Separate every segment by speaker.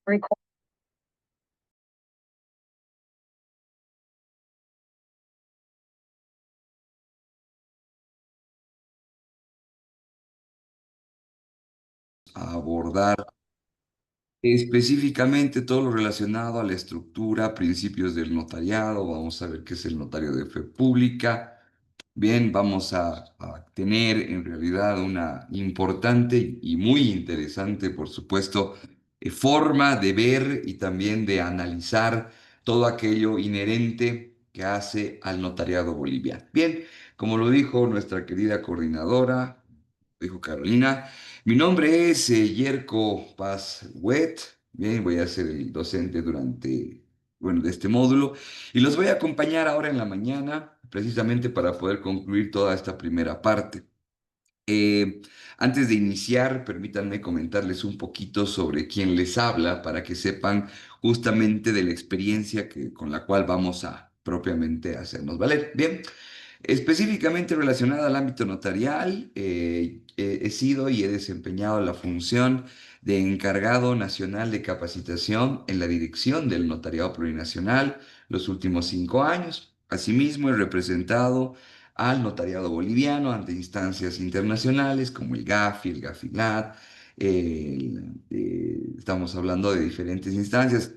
Speaker 1: Record.
Speaker 2: A abordar específicamente todo lo relacionado a la estructura, principios del notariado. Vamos a ver qué es el notario de fe pública. Bien, vamos a tener en realidad una importante y muy interesante, por supuesto, forma de ver y también de analizar todo aquello inherente que hace al notariado boliviano. Bien, como lo dijo nuestra querida coordinadora, dijo Carolina, mi nombre es Yerko Paz Wet. Bien, voy a ser el docente durante, bueno, de este módulo y los voy a acompañar ahora en la mañana, precisamente para poder concluir toda esta primera parte. Eh, Antes de iniciar, permítanme comentarles un poquito sobre quién les habla para que sepan justamente de la experiencia con la cual vamos a propiamente hacernos valer. Bien. Específicamente relacionada al ámbito notarial, he sido y he desempeñado la función de encargado nacional de capacitación en la dirección del Notariado Plurinacional los últimos 5 años. Asimismo, he representado al notariado boliviano ante instancias internacionales como el GAFI, el GAFILAT. Estamos hablando de diferentes instancias,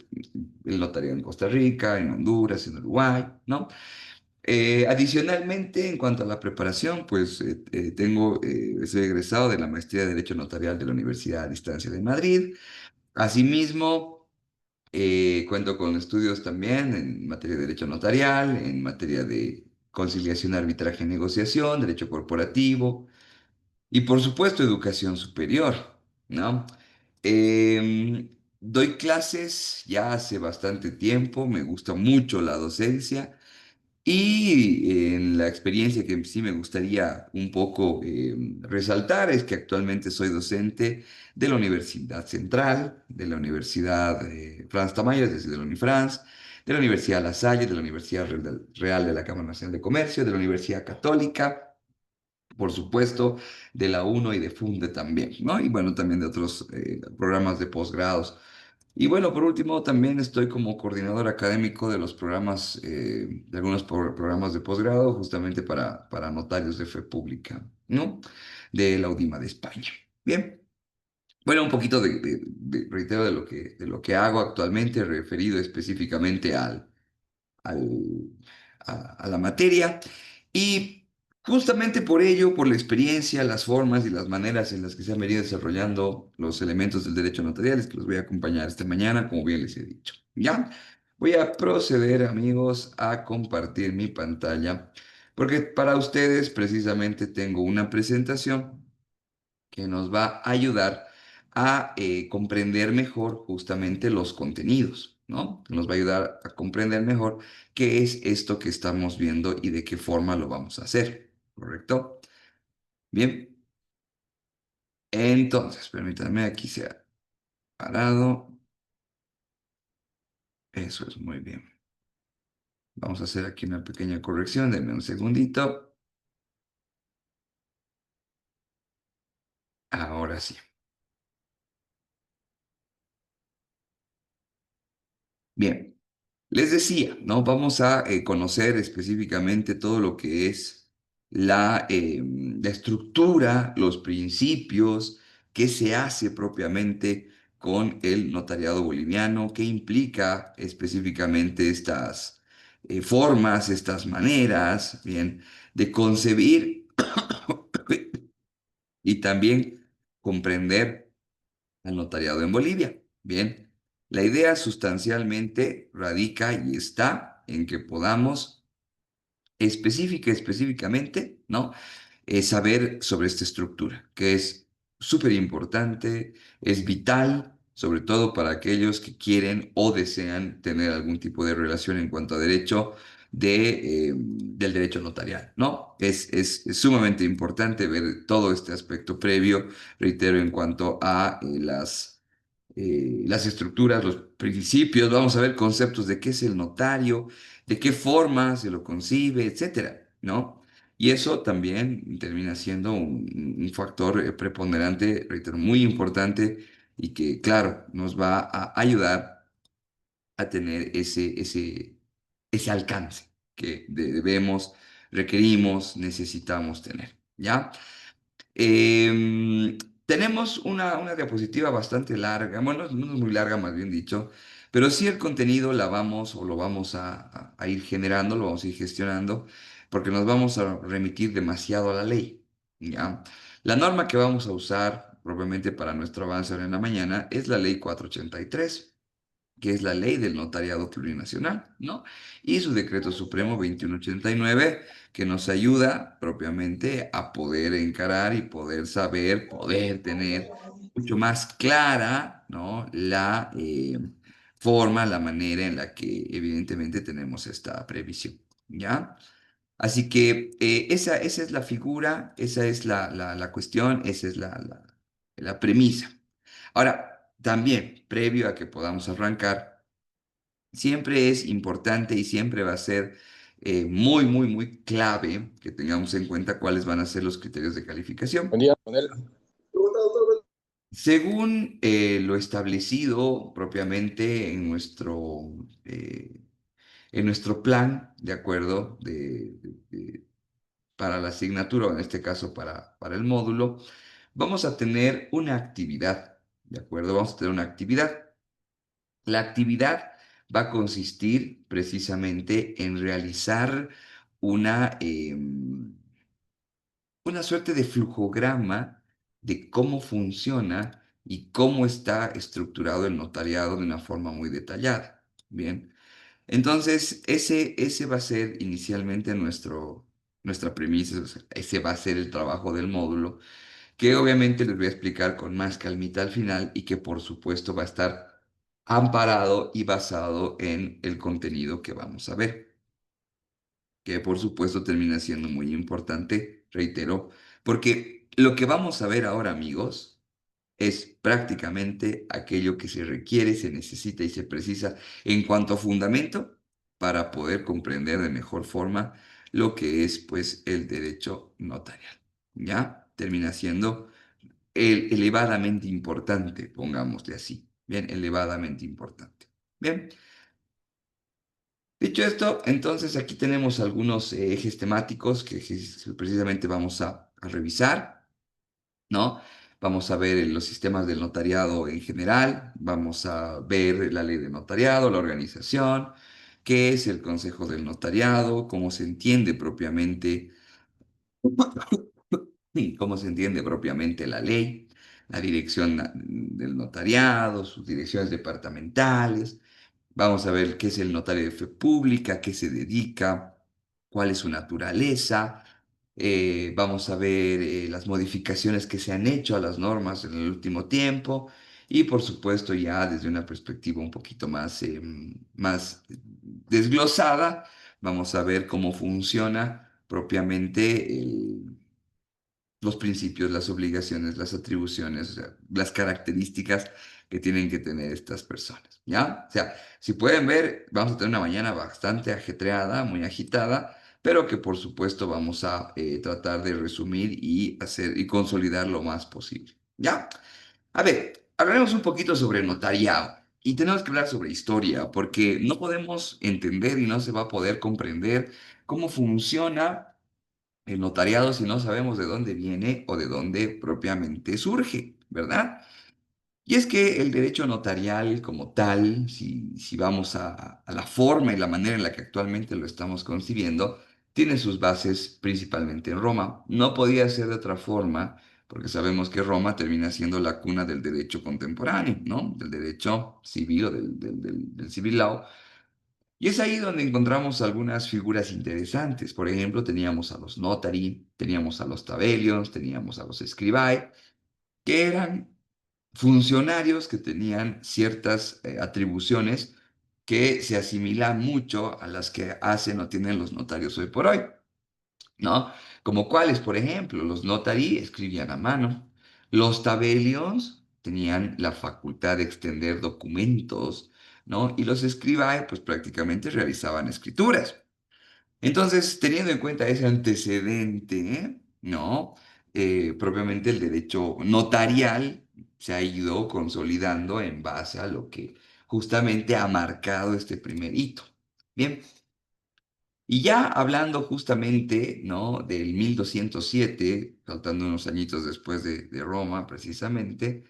Speaker 2: el notariado en Costa Rica, en Honduras, en Uruguay, ¿no? Adicionalmente, en cuanto a la preparación, pues soy egresado de la maestría de Derecho Notarial de la Universidad a Distancia de Madrid. Asimismo, cuento con estudios también en materia de Derecho Notarial, en materia de conciliación, arbitraje, negociación, Derecho Corporativo y, por supuesto, Educación Superior, ¿no? Doy clases ya hace bastante tiempo, me gusta mucho la docencia. Y en la experiencia que sí me gustaría un poco resaltar es que actualmente soy docente de la Universidad Central, de la Universidad Franz Tamayo, desde la Unifrance, de la Universidad La Salle, de la Universidad Real de la Cámara Nacional de Comercio, de la Universidad Católica, por supuesto, de la UNO y de FUNDE también, ¿no? Y bueno, también de otros programas de posgrados. Y bueno, por último, también estoy como coordinador académico de los programas, de algunos programas de posgrado, justamente para notarios de fe pública, ¿no? De la UDIMA de España. Bien, bueno, un poquito reitero, de lo que hago actualmente, referido específicamente al- a la materia. Y justamente por ello, por la experiencia, las formas y las maneras en las que se han venido desarrollando los elementos del derecho notarial, es que los voy a acompañar esta mañana, como bien les he dicho. ¿Ya? Voy a proceder, amigos, a compartir mi pantalla, porque para ustedes precisamente tengo una presentación que nos va a ayudar a comprender mejor justamente los contenidos, ¿no? Nos va a ayudar a comprender mejor qué es esto que estamos viendo y de qué forma lo vamos a hacer, ¿correcto? Bien, entonces, permítanme, aquí se ha parado. Eso es muy bien. Vamos a hacer aquí una pequeña corrección, denme un segundito. Ahora sí. Bien. Les decía, ¿no? Vamos a conocer específicamente todo lo que es la estructura, los principios, qué se hace propiamente con el notariado boliviano, qué implica específicamente estas formas, estas maneras, bien, de concebir y también comprender al notariado en Bolivia. Bien, la idea sustancialmente radica y está en que podamos específicamente, ¿no? Saber sobre esta estructura, que es súper importante, es vital, sobre todo para aquellos que quieren o desean tener algún tipo de relación en cuanto a derecho del derecho notarial, ¿no? Es sumamente importante ver todo este aspecto previo, reitero, en cuanto a las estructuras, los principios, vamos a ver conceptos de qué es el notario, de qué forma se lo concibe, etcétera, ¿no? Y eso también termina siendo un factor preponderante, reitero, muy importante y que, claro, nos va a ayudar a tener ese alcance que debemos, requerimos, necesitamos tener, ¿ya? Em, Tenemos una diapositiva bastante larga, bueno, no es muy larga, más bien dicho, pero sí el contenido la vamos o lo vamos a ir generando, lo vamos a ir gestionando, porque nos vamos a remitir demasiado a la ley, ¿ya? La norma que vamos a usar propiamente para nuestro avance ahora en la mañana es la ley 483, que es la ley del notariado plurinacional, ¿no? Y su decreto supremo 2189, que nos ayuda propiamente a poder encarar y poder saber, poder tener mucho más clara, ¿no? La forma, la manera en la que evidentemente tenemos esta previsión, ¿ya? Así que esa es la figura, esa es la cuestión, esa es la premisa. Ahora, también, previo a que podamos arrancar, siempre es importante y siempre va a ser muy clave que tengamos en cuenta cuáles van a ser los criterios de
Speaker 1: Buen
Speaker 2: calificación.
Speaker 1: día, Manuel.
Speaker 2: Según lo establecido propiamente en nuestro plan, de acuerdo, para la asignatura, o en este caso para el módulo, vamos a tener una actividad, ¿de acuerdo? Vamos a tener una actividad. La actividad va a consistir precisamente en realizar una, una suerte de flujograma de cómo funciona y cómo está estructurado el notariado de una forma muy detallada. Bien, entonces ese va a ser inicialmente nuestra premisa, o sea, ese va a ser el trabajo del módulo, que obviamente les voy a explicar con más calmita al final y que por supuesto va a estar amparado y basado en el contenido que vamos a ver, que por supuesto termina siendo muy importante, reitero, porque lo que vamos a ver ahora, amigos, es prácticamente aquello que se requiere, se necesita y se precisa en cuanto a fundamento para poder comprender de mejor forma lo que es pues el derecho notarial. ¿Ya? Termina siendo elevadamente importante, pongámosle así. Bien, elevadamente importante. Bien, dicho esto, entonces aquí tenemos algunos ejes temáticos que precisamente vamos a revisar, ¿no? Vamos a ver los sistemas del notariado en general, vamos a ver la ley de notariado, la organización, qué es el Consejo del Notariado, cómo se entiende propiamente cómo se entiende propiamente la ley, la dirección del notariado, sus direcciones departamentales. Vamos a ver qué es el notario de fe pública, a qué se dedica, cuál es su naturaleza. Vamos a ver las modificaciones que se han hecho a las normas en el último tiempo y por supuesto ya desde una perspectiva un poquito más desglosada, vamos a ver cómo funciona propiamente los principios, las obligaciones, las atribuciones, o sea, las características que tienen que tener estas personas, ¿ya? O sea, si pueden ver, vamos a tener una mañana bastante ajetreada, muy agitada, pero que por supuesto vamos a tratar de resumir y hacer y consolidar lo más posible, ¿ya? A ver, hablaremos un poquito sobre el notariado. Y tenemos que hablar sobre historia, porque no podemos entender y no se va a poder comprender cómo funciona el notariado si no sabemos de dónde viene o de dónde propiamente surge, ¿verdad? Y es que el derecho notarial como tal, si vamos a la forma y la manera en la que actualmente lo estamos concibiendo, tiene sus bases principalmente en Roma. No podía ser de otra forma, porque sabemos que Roma termina siendo la cuna del derecho contemporáneo, ¿no? Del derecho civil o del civil law. Y es ahí donde encontramos algunas figuras interesantes. Por ejemplo, teníamos a los notari, teníamos a los tabelios, teníamos a los scribai, que eran funcionarios que tenían ciertas atribuciones que se asimilan mucho a las que hacen o tienen los notarios hoy por hoy, ¿no? Como cuáles, por ejemplo, los notari escribían a mano, los tabelios tenían la facultad de extender documentos, ¿no? Y los scribai, pues prácticamente realizaban escrituras. Entonces, teniendo en cuenta ese antecedente, ¿no? Propiamente el derecho notarial se ha ido consolidando en base a lo que justamente ha marcado este primer hito. Bien, y ya hablando justamente, ¿no? Del 1207, faltando unos añitos después de Roma, precisamente,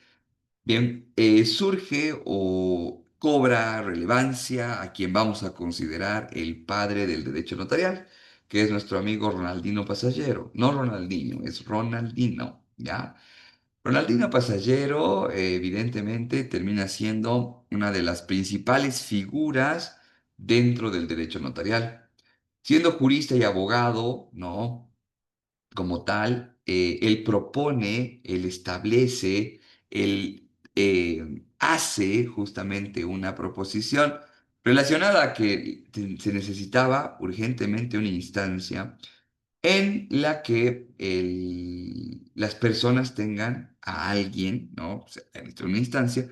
Speaker 2: bien, surge o cobra relevancia a quien vamos a considerar el padre del derecho notarial, que es nuestro amigo Ronaldino Pasallero. No Ronaldinho, es Ronaldino, ¿ya? Ronaldino Pasallero, evidentemente, termina siendo una de las principales figuras dentro del derecho notarial. Siendo jurista y abogado, ¿no? Como tal, él propone, él establece, él hace justamente una proposición relacionada a que se necesitaba urgentemente una instancia en la que las personas tengan a alguien, ¿no? O sea, en una instancia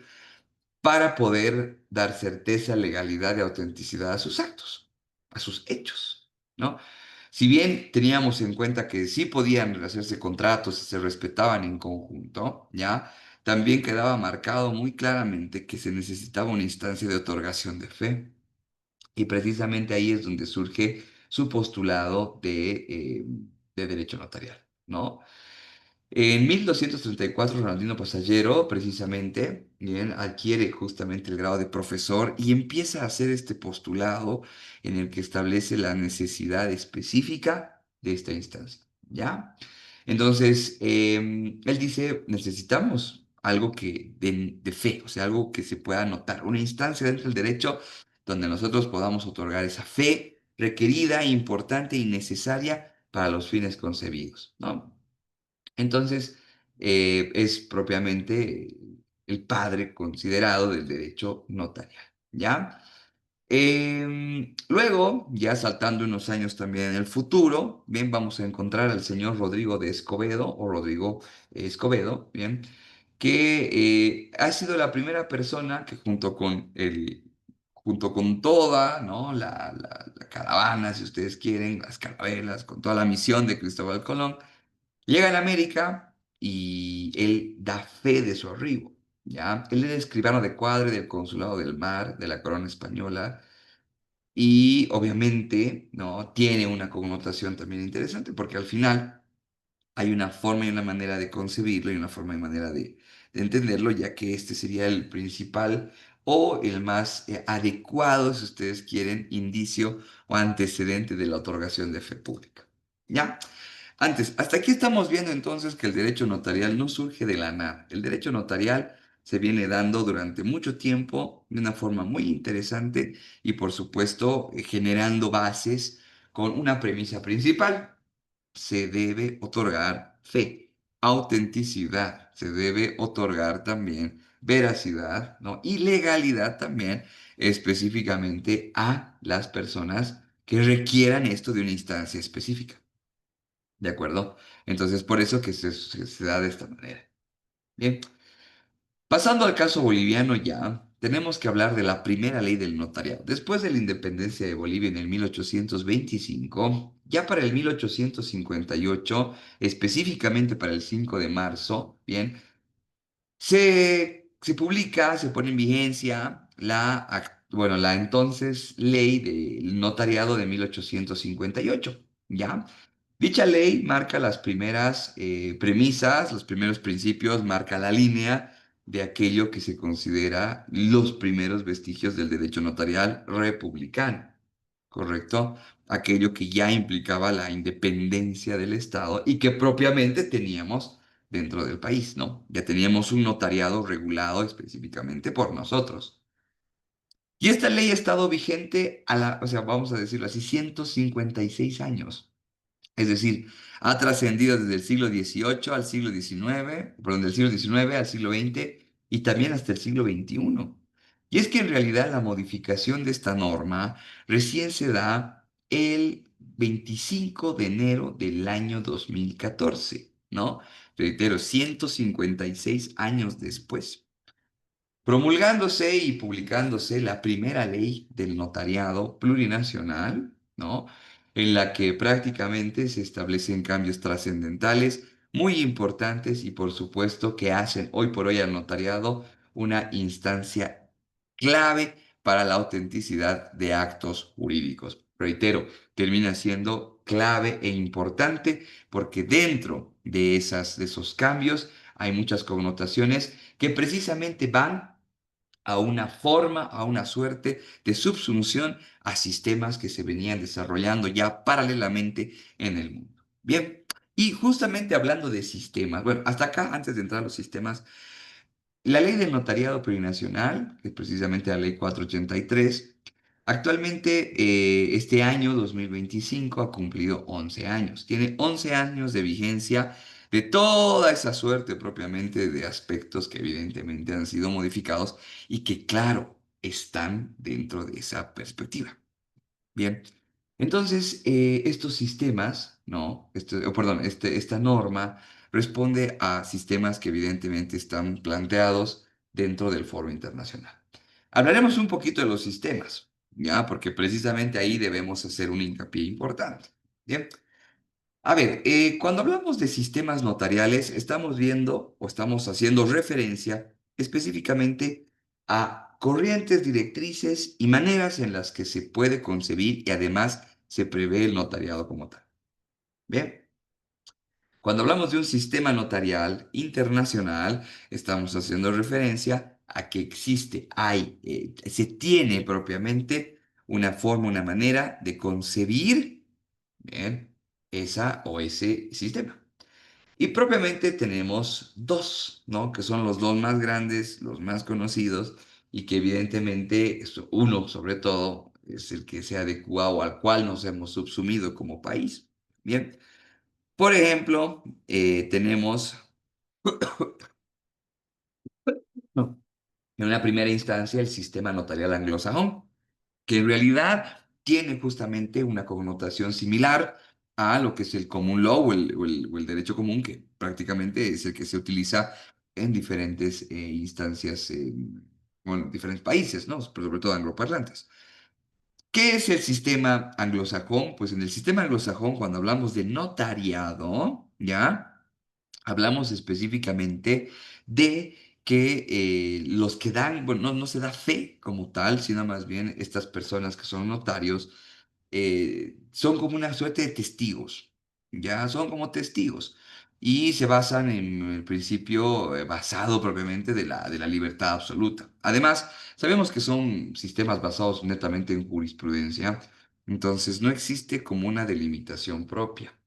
Speaker 2: para poder dar certeza, legalidad y autenticidad a sus actos, a sus hechos, ¿no? Si bien teníamos en cuenta que sí podían hacerse contratos y se respetaban en conjunto, ¿ya? También quedaba marcado muy claramente que se necesitaba una instancia de otorgación de fe. Y precisamente ahí es donde surge su postulado de derecho notarial, ¿no? En 1234, Ronaldino Pasallero, precisamente, bien, adquiere justamente el grado de profesor y empieza a hacer este postulado en el que establece la necesidad específica de esta instancia, ¿ya? Entonces, él dice, necesitamos algo de fe, o sea, algo que se pueda notar, una instancia dentro del derecho donde nosotros podamos otorgar esa fe requerida, importante y necesaria para los fines concebidos, ¿no? Entonces, es propiamente el padre considerado del derecho notarial, ¿ya? Luego, ya saltando unos años también en el futuro, bien, vamos a encontrar al señor Rodrigo de Escobedo, o Rodrigo Escobedo, bien, que ha sido la primera persona que junto con toda, ¿no? La caravana, si ustedes quieren, las carabelas, con toda la misión de Cristóbal Colón, llega a América y él da fe de su arribo, ¿ya? Él era escribano de cuadre del Consulado del Mar de la Corona Española y obviamente, ¿no? Tiene una connotación también interesante porque al final hay una forma y una manera de concebirlo y una forma y manera de entenderlo, ya que este sería el principal o el más adecuado, si ustedes quieren, indicio o antecedente de la otorgación de fe pública, ¿ya? Antes, hasta aquí estamos viendo entonces que el derecho notarial no surge de la nada. El derecho notarial se viene dando durante mucho tiempo de una forma muy interesante y por supuesto generando bases con una premisa principal. Se debe otorgar fe, autenticidad, se debe otorgar también veracidad, ¿no? Y legalidad también específicamente a las personas que requieran esto de una instancia específica. ¿De acuerdo? Entonces, por eso que se da de esta manera. Bien, pasando al caso boliviano ya, tenemos que hablar de la primera ley del notariado. Después de la independencia de Bolivia en el 1825, ya para el 1858, específicamente para el 5 de marzo, bien, se publica, se pone en vigencia bueno, la entonces ley del notariado de 1858, ¿ya? Dicha ley marca las primeras premisas, los primeros principios, marca la línea de aquello que se considera los primeros vestigios del derecho notarial republicano, ¿correcto? Aquello que ya implicaba la independencia del Estado y que propiamente teníamos dentro del país, ¿no? Ya teníamos un notariado regulado específicamente por nosotros. Y esta ley ha estado vigente o sea, vamos a decirlo así, 156 años. Es decir, ha trascendido desde el siglo XVIII al siglo XIX, perdón, del siglo XIX al siglo XX y también hasta el siglo XXI. Y es que en realidad la modificación de esta norma recién se da el 25 de enero del año 2014, ¿no? Reitero, 156 años después. Promulgándose y publicándose la primera ley del notariado plurinacional, ¿no? En la que prácticamente se establecen cambios trascendentales, muy importantes y por supuesto que hacen hoy por hoy al notariado una instancia clave para la autenticidad de actos jurídicos. Reitero, termina siendo clave e importante porque dentro de esos cambios hay muchas connotaciones que precisamente van a una forma, a una suerte de subsunción a sistemas que se venían desarrollando ya paralelamente en el mundo. Bien, y justamente hablando de sistemas, bueno, hasta acá, antes de entrar a los sistemas, la ley del notariado plurinacional, que es precisamente la ley 483, actualmente este año 2025 ha cumplido 11 años. Tiene 11 años de vigencia de toda esa suerte propiamente de aspectos que evidentemente han sido modificados y que, claro, están dentro de esa perspectiva. Bien, entonces estos sistemas, ¿no? Perdón, esta norma responde a sistemas que evidentemente están planteados dentro del foro internacional. Hablaremos un poquito de los sistemas, ¿ya? Porque precisamente ahí debemos hacer un hincapié importante. Bien. A ver, cuando hablamos de sistemas notariales, estamos viendo o estamos haciendo referencia específicamente a corrientes directrices y maneras en las que se puede concebir y además se prevé el notariado como tal. Bien, cuando hablamos de un sistema notarial internacional, estamos haciendo referencia a que existe, se tiene propiamente una forma, una manera de concebir, bien, esa o ese sistema. Y propiamente tenemos dos, ¿no? Que son los dos más grandes, los más conocidos, y que evidentemente uno, sobre todo, es el que se adecua o al cual nos hemos subsumido como país. Bien, por ejemplo, tenemos no, en una primera instancia el sistema notarial anglosajón, que en realidad tiene justamente una connotación similar a lo que es el common law o el derecho común, que prácticamente es el que se utiliza en diferentes instancias, bueno, diferentes países, ¿no? Pero sobre todo angloparlantes. ¿Qué es el sistema anglosajón? Pues en el sistema anglosajón, cuando hablamos de notariado, ¿ya? Hablamos específicamente de que los que dan, bueno, no se da fe como tal, sino más bien estas personas que son notarios son como una suerte de testigos, ya son como testigos y se basan en el principio basado propiamente de la libertad absoluta. Además, sabemos que son sistemas basados netamente en jurisprudencia, entonces no existe como una delimitación propia.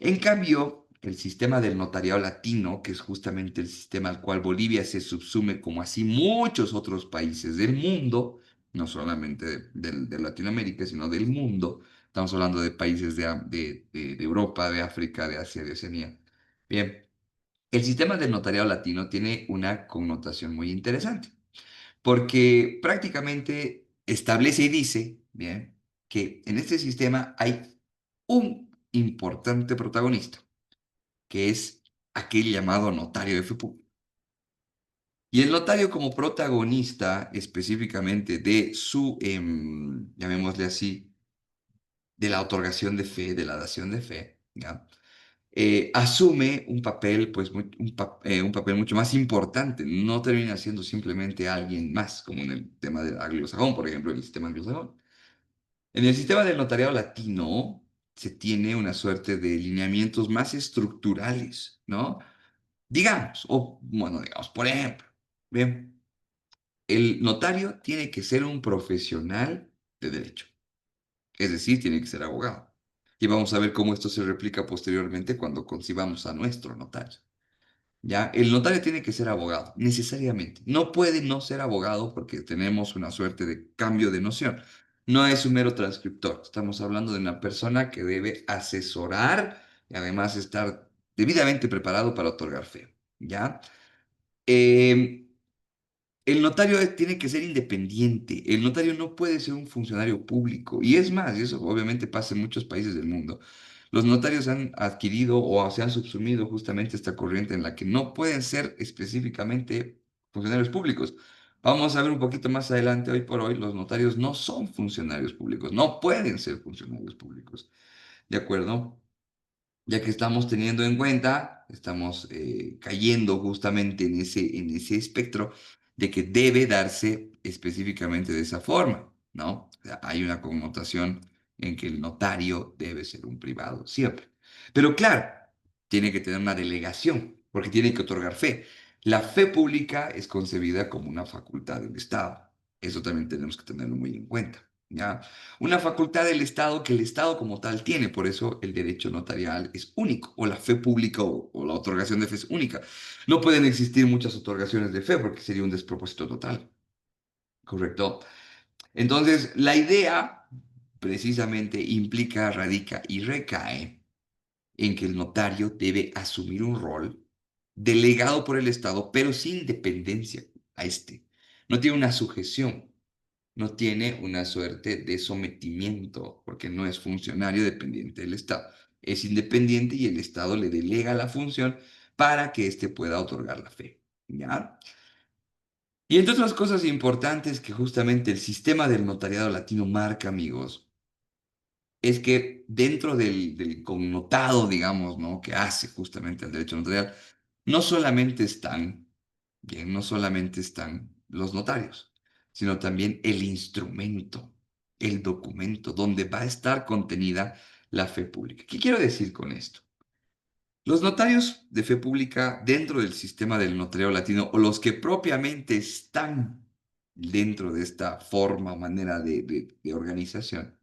Speaker 2: En cambio, el sistema del notariado latino, que es justamente el sistema al cual Bolivia se subsume, como así muchos otros países del mundo, no solamente de Latinoamérica, sino del mundo, estamos hablando de países de Europa, de África, de Asia, de Oceanía. Bien, el sistema del notariado latino tiene una connotación muy interesante, porque prácticamente establece y dice, bien, que en este sistema hay un importante protagonista que es aquel llamado notario de fe pública. Y el notario como protagonista específicamente de su, llamémosle así, de la otorgación de fe, de la dación de fe, ¿ya? Asume un papel, pues, un papel mucho más importante. No termina siendo simplemente alguien más, como en el tema del anglosajón, por ejemplo, en el sistema anglosajón. En el sistema del notariado latino se tiene una suerte de lineamientos más estructurales, ¿no? Digamos, o bueno, digamos, por ejemplo, bien, el notario tiene que ser un profesional de derecho, es decir, tiene que ser abogado. Y vamos a ver cómo esto se replica posteriormente cuando concibamos a nuestro notario. ¿Ya? El notario tiene que ser abogado, necesariamente. No puede no ser abogado porque tenemos una suerte de cambio de noción. No es un mero transcriptor. Estamos hablando de una persona que debe asesorar y además estar debidamente preparado para otorgar fe. ¿Ya? Eh, el notario tiene que ser independiente. El notario no puede ser un funcionario público. Y es más, y eso obviamente pasa en muchos países del mundo. Los notarios han adquirido o se han subsumido justamente esta corriente en la que no pueden ser específicamente funcionarios públicos. Vamos a ver un poquito más adelante, hoy por hoy, los notarios no son funcionarios públicos, no pueden ser funcionarios públicos. ¿De acuerdo? ya que estamos teniendo en cuenta, estamos cayendo justamente en ese espectro de que debe darse específicamente de esa forma, ¿no? O sea, hay una connotación en que el notario debe ser un privado siempre. Pero claro, tiene que tener una delegación, porque tiene que otorgar fe. La fe pública es concebida como una facultad del Estado. Eso también tenemos que tenerlo muy en cuenta, ¿ya? Una facultad del Estado que el Estado como tal tiene, por eso el derecho notarial es único, o la fe pública o la otorgación de fe es única. No pueden existir muchas otorgaciones de fe porque sería un despropósito total, ¿correcto? Entonces, la idea precisamente implica, radica y recae en que el notario debe asumir un rol delegado por el Estado, pero sin dependencia a este. No tiene una sujeción, no tiene una suerte de sometimiento, porque no es funcionario dependiente del Estado. Es independiente y el Estado le delega la función para que éste pueda otorgar la fe. ¿Ya? Y entre otras cosas importantes que justamente el sistema del notariado latino marca, amigos, es que dentro del connotado, digamos, ¿no? Que hace justamente el derecho notarial, no solamente están, bien, no solamente están los notarios, sino también el instrumento, el documento donde va a estar contenida la fe pública. ¿Qué quiero decir con esto? Los notarios de fe pública dentro del sistema del notariado latino o los que propiamente están dentro de esta forma o manera de organización,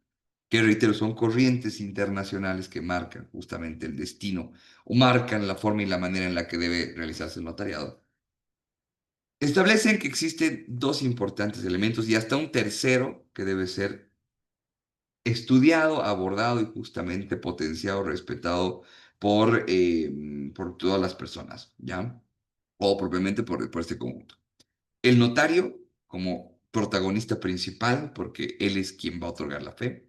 Speaker 2: que reitero, son corrientes internacionales que marcan justamente el destino o marcan la forma y la manera en la que debe realizarse el notariado. Establecen que existen dos importantes elementos y hasta un tercero que debe ser estudiado, abordado y justamente potenciado, respetado por todas las personas, ¿ya? O propiamente por este conjunto. El notario como protagonista principal, porque él es quien va a otorgar la fe.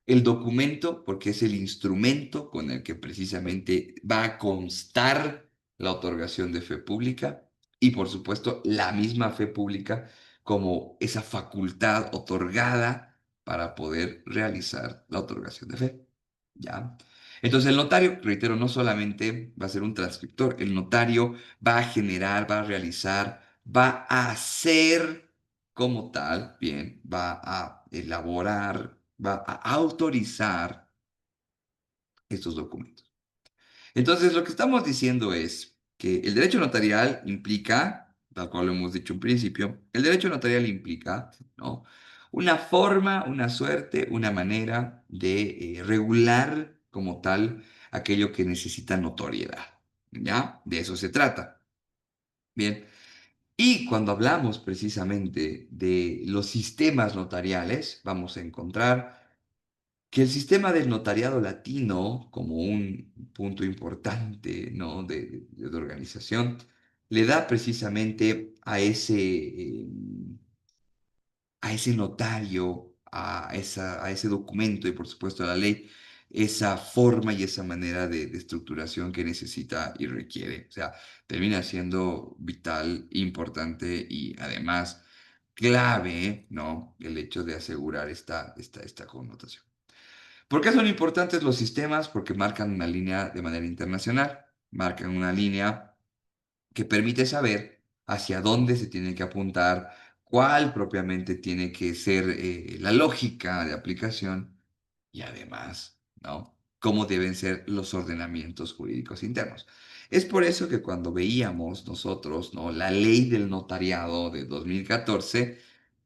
Speaker 2: El documento, porque es el instrumento con el que precisamente va a constar la otorgación de fe pública. Y por supuesto, la misma fe pública como esa facultad otorgada para poder realizar la otorgación de fe. ¿Ya? Entonces el notario, reitero, no solamente va a ser un transcriptor, el notario va a generar, va a realizar, va a hacer como tal, bien, va a elaborar, va a autorizar estos documentos. Entonces, lo que estamos diciendo es que el derecho notarial implica, tal cual lo hemos dicho en principio, el derecho notarial implica, ¿no? Una forma, una suerte, una manera de regular como tal aquello que necesita notoriedad, ¿ya? De eso se trata. Bien. Y cuando hablamos precisamente de los sistemas notariales, vamos a encontrar que el sistema del notariado latino, como un punto importante, ¿no? de organización, le da precisamente a ese notario, a ese documento y por supuesto a la ley, esa forma y esa manera de estructuración que necesita y requiere. O sea, termina siendo vital, importante y además clave, ¿no? El hecho de asegurar esta connotación. ¿Por qué son importantes los sistemas? Porque marcan una línea de manera internacional, marcan una línea que permite saber hacia dónde se tiene que apuntar, cuál propiamente tiene que ser la lógica de aplicación y además, ¿no? Cómo deben ser los ordenamientos jurídicos internos. Es por eso que cuando veíamos nosotros, ¿no? La ley del notariado de 2014,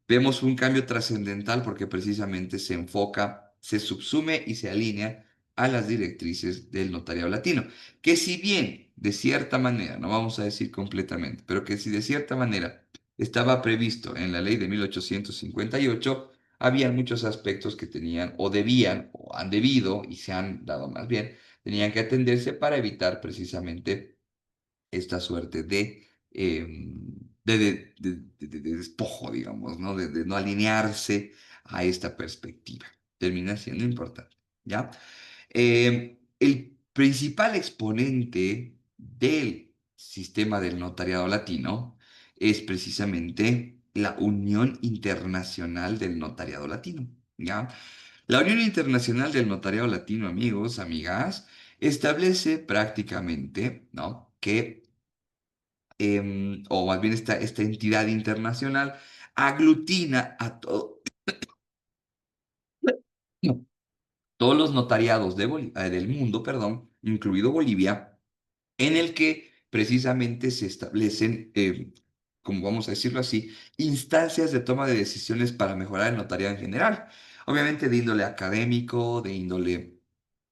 Speaker 2: vemos un cambio trascendental porque precisamente se enfoca, se subsume y se alinea a las directrices del notariado latino, que si bien de cierta manera, no vamos a decir completamente, pero que si de cierta manera estaba previsto en la ley de 1858, había muchos aspectos que tenían o debían o han debido y se han dado más bien, tenían que atenderse para evitar precisamente esta suerte de despojo, digamos, ¿no? De no alinearse a esta perspectiva. Termina siendo importante, ¿ya? El principal exponente del sistema del notariado latino es precisamente la Unión Internacional del Notariado Latino, ¿ya? La Unión Internacional del Notariado Latino, amigos, amigas, establece prácticamente, ¿no? que, o más bien esta entidad internacional, aglutina a todos los notariados del mundo, perdón, incluido Bolivia, en el que precisamente se establecen, como vamos a decirlo así, instancias de toma de decisiones para mejorar el notariado en general. Obviamente de índole académico, de índole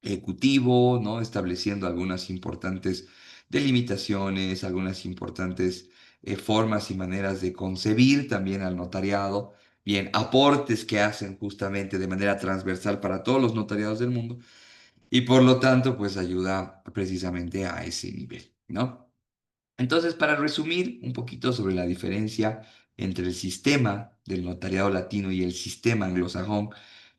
Speaker 2: ejecutivo, ¿no? Estableciendo algunas importantes delimitaciones, algunas importantes formas y maneras de concebir también al notariado, bien, aportes que hacen justamente de manera transversal para todos los notariados del mundo y por lo tanto, pues ayuda precisamente a ese nivel, ¿no? Entonces, para resumir un poquito sobre la diferencia entre el sistema del notariado latino y el sistema anglosajón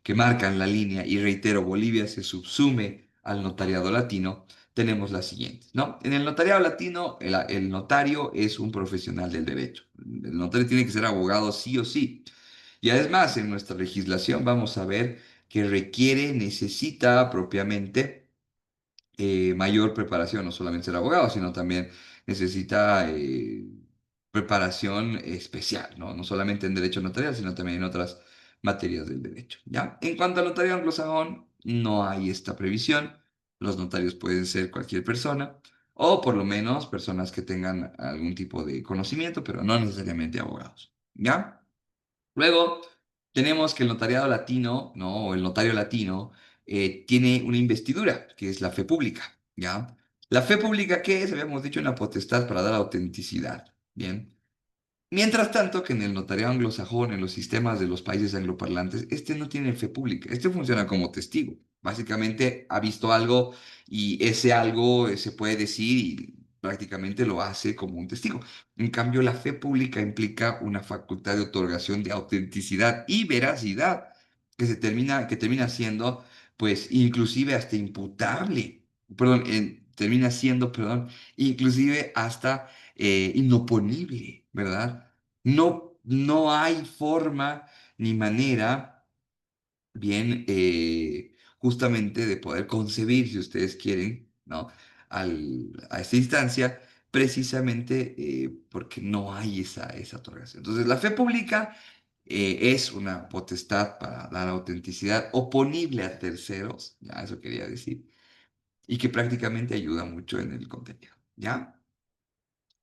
Speaker 2: que marcan la línea, y reitero, Bolivia se subsume al notariado latino, tenemos las siguientes, ¿no? En el notariado latino, el notario es un profesional del derecho. El notario tiene que ser abogado sí o sí. Y además, en nuestra legislación vamos a ver que requiere, necesita propiamente mayor preparación, no solamente ser abogado, sino también necesita preparación especial, ¿no? No solamente en derecho notarial, sino también en otras materias del derecho, ¿ya? En cuanto al notario anglosajón, no hay esta previsión. Los notarios pueden ser cualquier persona, o por lo menos personas que tengan algún tipo de conocimiento, pero no necesariamente abogados, ¿ya? Luego tenemos que el notariado latino, ¿no? O el notario latino tiene una investidura, que es la fe pública, ¿ya? La fe pública, ¿qué es? Habíamos dicho una potestad para dar autenticidad, ¿bien? Mientras tanto, que en el notariado anglosajón, en los sistemas de los países angloparlantes, este no tiene fe pública, este funciona como testigo. Básicamente ha visto algo y ese algo se puede decir y prácticamente lo hace como un testigo. En cambio, la fe pública implica una facultad de otorgación de autenticidad y veracidad que termina siendo, pues, inclusive hasta imputable, perdón, termina siendo, perdón, inclusive hasta inoponible, ¿verdad? No, no hay forma ni manera, bien, justamente de poder concebir, si ustedes quieren, ¿no? A esta instancia, precisamente porque no hay esa otorgación. Entonces, la fe pública es una potestad para dar autenticidad oponible a terceros, ya eso quería decir, y que prácticamente ayuda mucho en el contenido, ¿ya?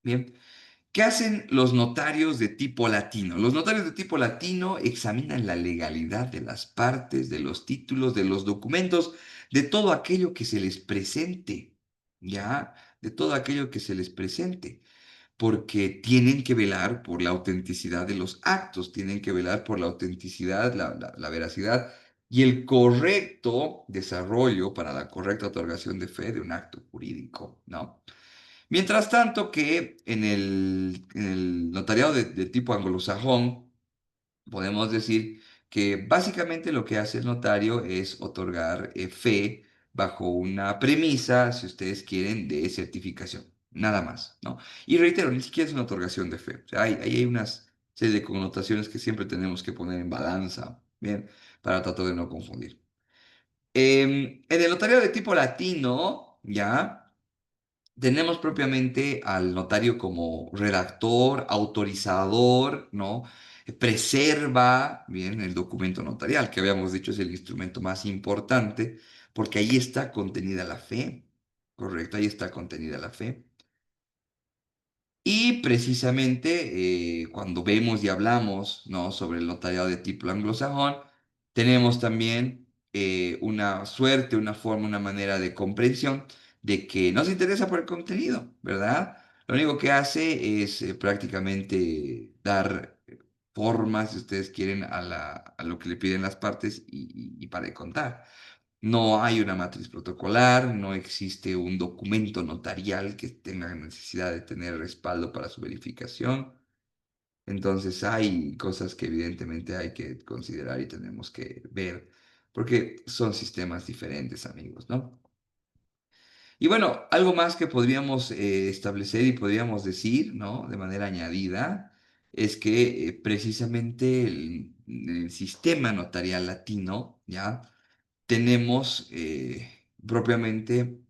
Speaker 2: Bien. ¿Qué hacen los notarios de tipo latino? Los notarios de tipo latino examinan la legalidad de las partes, de los títulos, de los documentos, de todo aquello que se les presente, ¿ya? De todo aquello que se les presente, porque tienen que velar por la autenticidad de los actos, tienen que velar por la autenticidad, la veracidad y el correcto desarrollo para la correcta otorgación de fe de un acto jurídico, ¿no? Mientras tanto que en el notariado de tipo anglosajón, podemos decir que básicamente lo que hace el notario es otorgar fe bajo una premisa, si ustedes quieren, de certificación, nada más, ¿no? Y reitero, ni siquiera es una otorgación de fe. O sea, hay unas serie de connotaciones que siempre tenemos que poner en balanza, ¿bien? Para tratar de no confundir. En el notariado de tipo latino, ¿ya? Tenemos propiamente al notario como redactor, autorizador, ¿no? Preserva, bien, el documento notarial, que habíamos dicho es el instrumento más importante, porque ahí está contenida la fe, ¿correcto? Ahí está contenida la fe. Y precisamente cuando vemos y hablamos, ¿no? sobre el notariado de tipo anglosajón, tenemos también una suerte, una forma, una manera de comprensión de que no se interesa por el contenido, ¿verdad? Lo único que hace es prácticamente dar formas, si ustedes quieren, a lo que le piden las partes y para de contar. No hay una matriz protocolar, no existe un documento notarial que tenga necesidad de tener respaldo para su verificación. Entonces hay cosas que evidentemente hay que considerar y tenemos que ver, porque son sistemas diferentes, amigos, ¿no? Y bueno, algo más que podríamos establecer y podríamos decir, ¿no? De manera añadida, es que precisamente el sistema notarial latino, ¿ya? Tenemos propiamente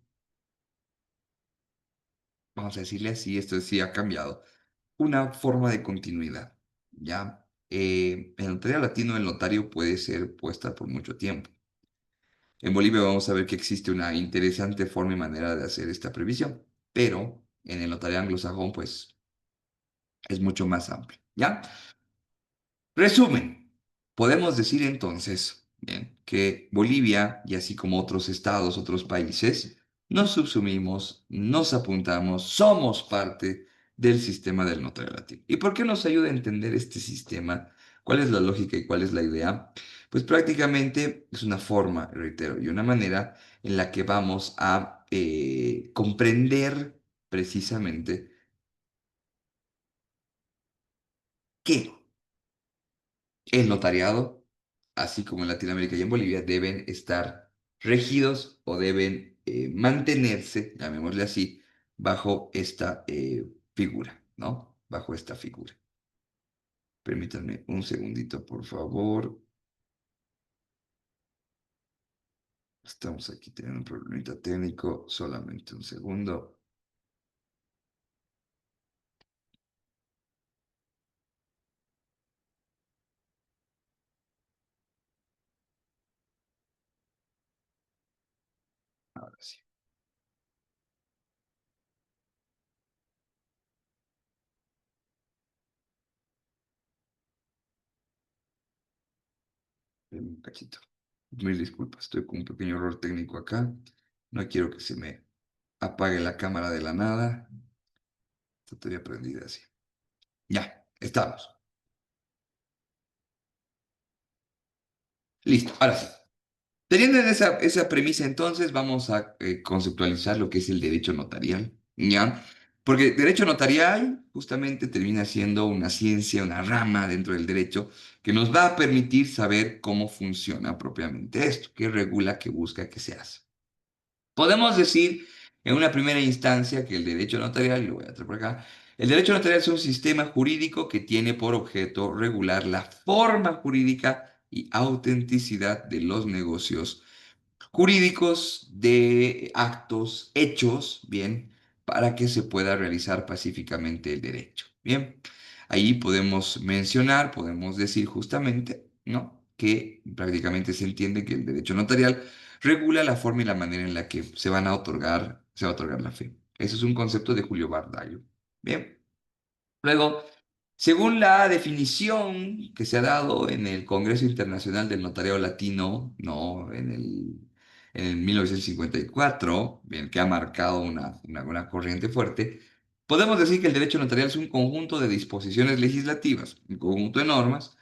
Speaker 2: vamos a decirle así, esto sí ha cambiado, una forma de continuidad, ¿ya? En el notariado latino el notario puede ser puesta por mucho tiempo. En Bolivia vamos a ver que existe una interesante forma y manera de hacer esta previsión, pero en el notariado anglosajón pues es mucho más amplio, ¿ya? Resumen, podemos decir entonces, bien, que Bolivia, y así como otros estados, otros países, nos subsumimos, nos apuntamos, somos parte del sistema del notario latino. ¿Y por qué nos ayuda a entender este sistema? ¿Cuál es la lógica y cuál es la idea? Pues prácticamente es una forma, reitero, y una manera en la que vamos a comprender precisamente qué el notariado, así como en Latinoamérica y en Bolivia, deben estar regidos o deben mantenerse, llamémosle así, bajo esta figura, ¿no? Bajo esta figura. Permítanme un segundito, por favor. Estamos aquí teniendo un problemita técnico. Solamente un segundo. Ahora sí. Un cachito. Mil disculpas, estoy con un pequeño error técnico acá. No quiero que se me apague la cámara de la nada. Estoy aprendida así. Ya, estamos. Listo, ahora sí. Teniendo en esa premisa, entonces vamos a conceptualizar lo que es el derecho notarial, ¿ya? Porque derecho notarial justamente termina siendo una ciencia, una rama dentro del derecho que nos va a permitir saber cómo funciona propiamente esto, qué regula, qué busca, qué se hace. Podemos decir en una primera instancia que el derecho notarial, y lo voy a traer por acá, el derecho notarial es un sistema jurídico que tiene por objeto regular la forma jurídica y autenticidad de los negocios jurídicos de actos hechos, bien, para que se pueda realizar pacíficamente el derecho. Bien, ahí podemos mencionar, podemos decir justamente, ¿no? Que prácticamente se entiende que el derecho notarial regula la forma y la manera en la que se va a otorgar la fe. Ese es un concepto de Julio Bardayo. Bien. Luego, según la definición que se ha dado en el Congreso Internacional del Notariado Latino, ¿no? En el 1954, bien, que ha marcado una corriente fuerte, podemos decir que el derecho notarial es un conjunto de disposiciones legislativas, un conjunto de normas,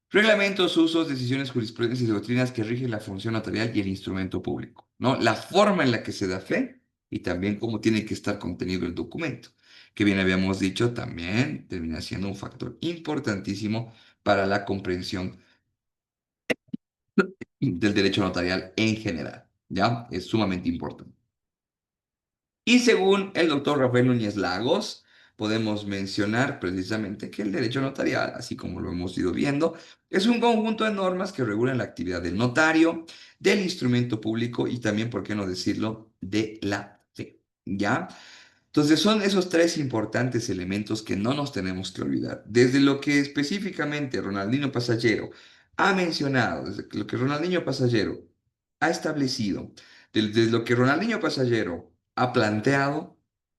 Speaker 2: reglamentos, usos, decisiones, jurisprudencias y doctrinas que rigen la función notarial y el instrumento público, ¿no? La forma en la que se da fe y también cómo tiene que estar contenido el documento, que bien habíamos dicho, también termina siendo un factor importantísimo para la comprensión del derecho notarial en general, ¿ya? Es sumamente importante. Y según el doctor Rafael Núñez Lagos, podemos mencionar precisamente que el derecho notarial, así como lo hemos ido viendo, es un conjunto de normas que regulan la actividad del notario, del instrumento público y también, por qué no decirlo, de la fe. ¿Ya? Entonces son esos tres importantes elementos que no nos tenemos que olvidar. Desde lo que específicamente Ronaldinho Pasallero ha mencionado, desde lo que Ronaldinho Pasallero ha establecido, desde lo que Ronaldinho Pasallero ha planteado,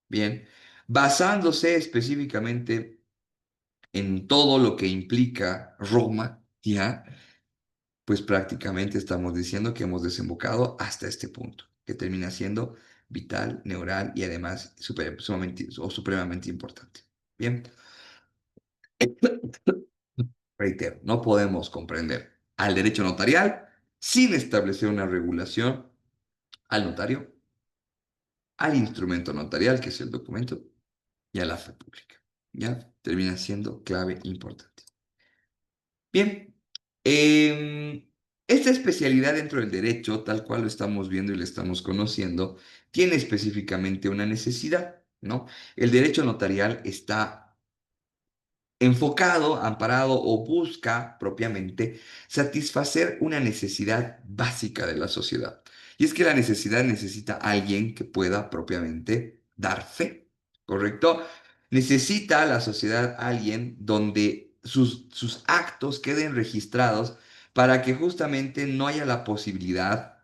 Speaker 2: bien, basándose específicamente en todo lo que implica Roma, ¿ya? Pues prácticamente estamos diciendo que hemos desembocado hasta este punto, que termina siendo vital, neural y además sumamente o supremamente importante. Bien, reitero, no podemos comprender al derecho notarial sin establecer una regulación al notario, al instrumento notarial, que es el documento, y a la fe pública. ¿Ya? Termina siendo clave importante. Bien, esta especialidad dentro del derecho, tal cual lo estamos viendo y lo estamos conociendo, tiene específicamente una necesidad, ¿no? El derecho notarial está enfocado, amparado o busca propiamente satisfacer una necesidad básica de la sociedad. Y es que la necesidad necesita a alguien que pueda propiamente dar fe. ¿correcto? Necesita la sociedad alguien donde sus actos queden registrados para que justamente no haya la posibilidad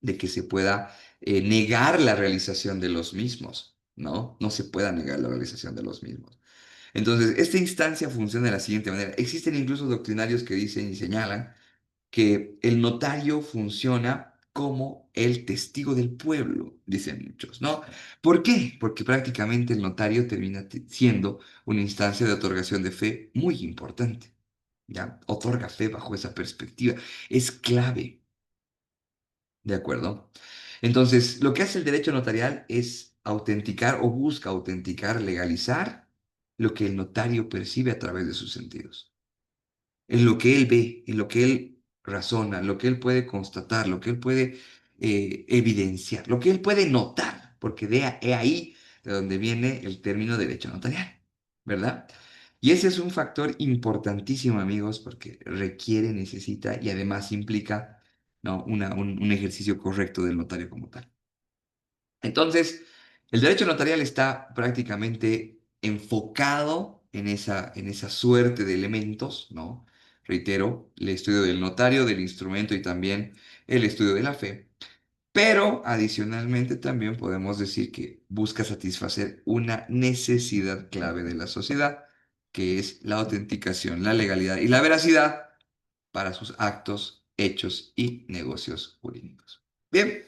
Speaker 2: de que se pueda negar la realización de los mismos, ¿no? No se pueda negar la realización de los mismos. Entonces, esta instancia funciona de la siguiente manera. Existen incluso doctrinarios que dicen y señalan que el notario funciona como el testigo del pueblo, dicen muchos, ¿no? ¿Por qué? Porque prácticamente el notario termina siendo una instancia de otorgación de fe muy importante, ¿ya? Otorga fe bajo esa perspectiva. Es clave, ¿de acuerdo? Entonces, lo que hace el derecho notarial es autenticar o busca autenticar, legalizar lo que el notario percibe a través de sus sentidos, en lo que él ve, en lo que él razona, lo que él puede constatar, lo que él puede evidenciar, lo que él puede notar, porque he ahí de donde viene el término derecho notarial, ¿verdad? Y ese es un factor importantísimo, amigos, porque requiere, necesita y además implica, ¿no? Un ejercicio correcto del notario como tal. Entonces, el derecho notarial está prácticamente enfocado en esa suerte de elementos, ¿no? Reitero, el estudio del notario, del instrumento y también el estudio de la fe. Pero adicionalmente también podemos decir que busca satisfacer una necesidad clave de la sociedad, que es la autenticación, la legalidad y la veracidad para sus actos, hechos y negocios jurídicos. Bien.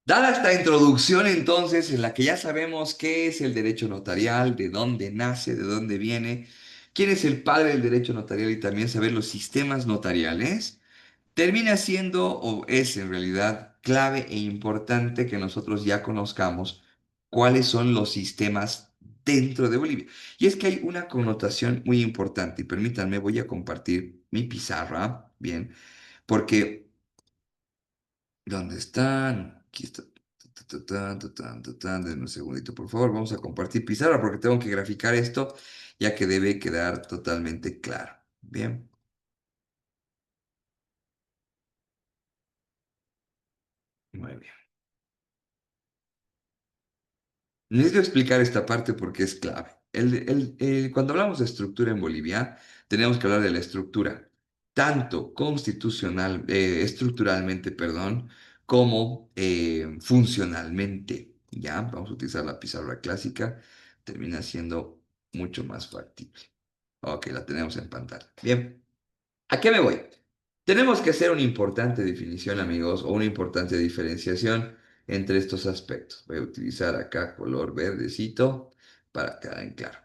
Speaker 2: Dada esta introducción, entonces, en la que ya sabemos qué es el derecho notarial, de dónde nace, de dónde viene, quién es el padre del derecho notarial y también saber los sistemas notariales, termina siendo o es en realidad clave e importante que nosotros ya conozcamos cuáles son los sistemas dentro de Bolivia. Y es que hay una connotación muy importante, y permítanme, voy a compartir mi pizarra, bien, porque ¿dónde están? Aquí está. Denme un segundito, por favor. Vamos a compartir pizarra porque tengo que graficar esto, ya que debe quedar totalmente claro. Bien, muy bien. Necesito explicar esta parte porque es clave. Cuando hablamos de estructura en Bolivia, tenemos que hablar de la estructura, tanto constitucional, estructuralmente, perdón, como funcionalmente. Ya, vamos a utilizar la pizarra clásica, termina siendo mucho más factible. Ok, la tenemos en pantalla. Bien, ¿a qué me voy? Tenemos que hacer una importante definición, amigos, o una importante diferenciación entre estos aspectos. Voy a utilizar acá color verdecito para quedar en claro.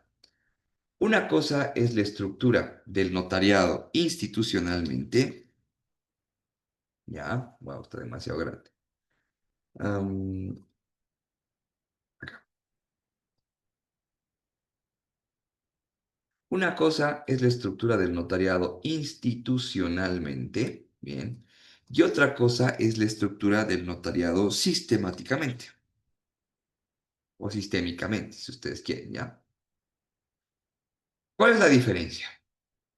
Speaker 2: Una cosa es la estructura del notariado institucionalmente. Ya, wow, está demasiado grande. Am, una cosa es la estructura del notariado institucionalmente, bien, y otra cosa es la estructura del notariado sistemáticamente o sistémicamente, si ustedes quieren, ¿ya? ¿Cuál es la diferencia?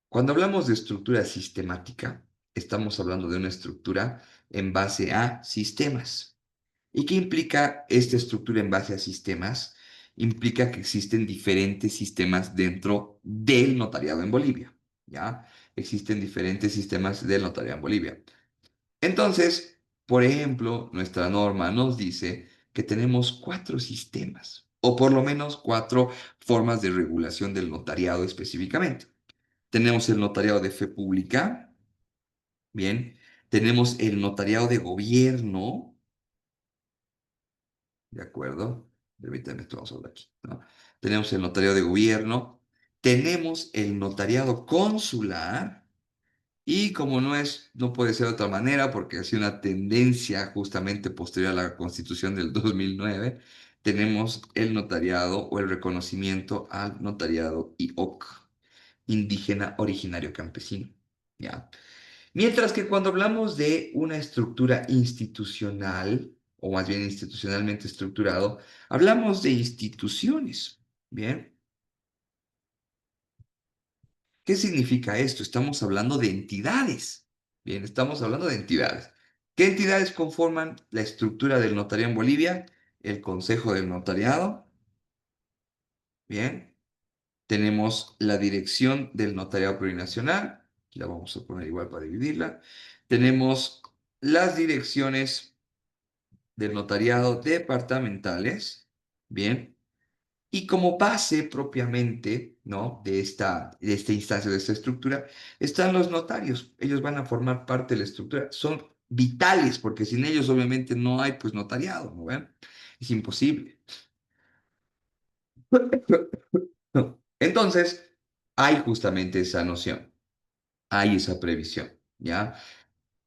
Speaker 2: Cuando hablamos de estructura sistemática, estamos hablando de una estructura en base a sistemas. ¿Y qué implica esta estructura en base a sistemas? Implica que existen diferentes sistemas dentro del notariado en Bolivia, ¿ya? Existen diferentes sistemas del notariado en Bolivia. Entonces, por ejemplo, nuestra norma nos dice que tenemos cuatro sistemas, o por lo menos cuatro formas de regulación del notariado específicamente. Tenemos el notariado de fe pública, bien. Tenemos el notariado de gobierno, ¿de acuerdo? Permítanme, esto vamos a hablar aquí, ¿no? Tenemos el notariado de gobierno, tenemos el notariado consular, y como no puede ser de otra manera, porque ha sido una tendencia justamente posterior a la Constitución del 2009, tenemos el notariado o el reconocimiento al notariado IOC, indígena originario campesino. ¿Ya? Mientras que cuando hablamos de una estructura institucional, o más bien institucionalmente estructurado, hablamos de instituciones. Bien, ¿qué significa esto? Estamos hablando de entidades. Bien, estamos hablando de entidades. ¿Qué entidades conforman la estructura del notario en Bolivia? el Consejo del Notariado, bien. Tenemos la dirección del Notariado Plurinacional, la vamos a poner igual para dividirla. Tenemos las direcciones del notariado departamentales, bien. Y como base propiamente, ¿no? de esta instancia, de esta estructura, están los notarios. Ellos van a formar parte de la estructura. Son vitales, porque sin ellos obviamente no hay pues notariado, ¿no ven? Es imposible. No. Entonces, hay justamente esa noción, hay esa previsión, ¿ya?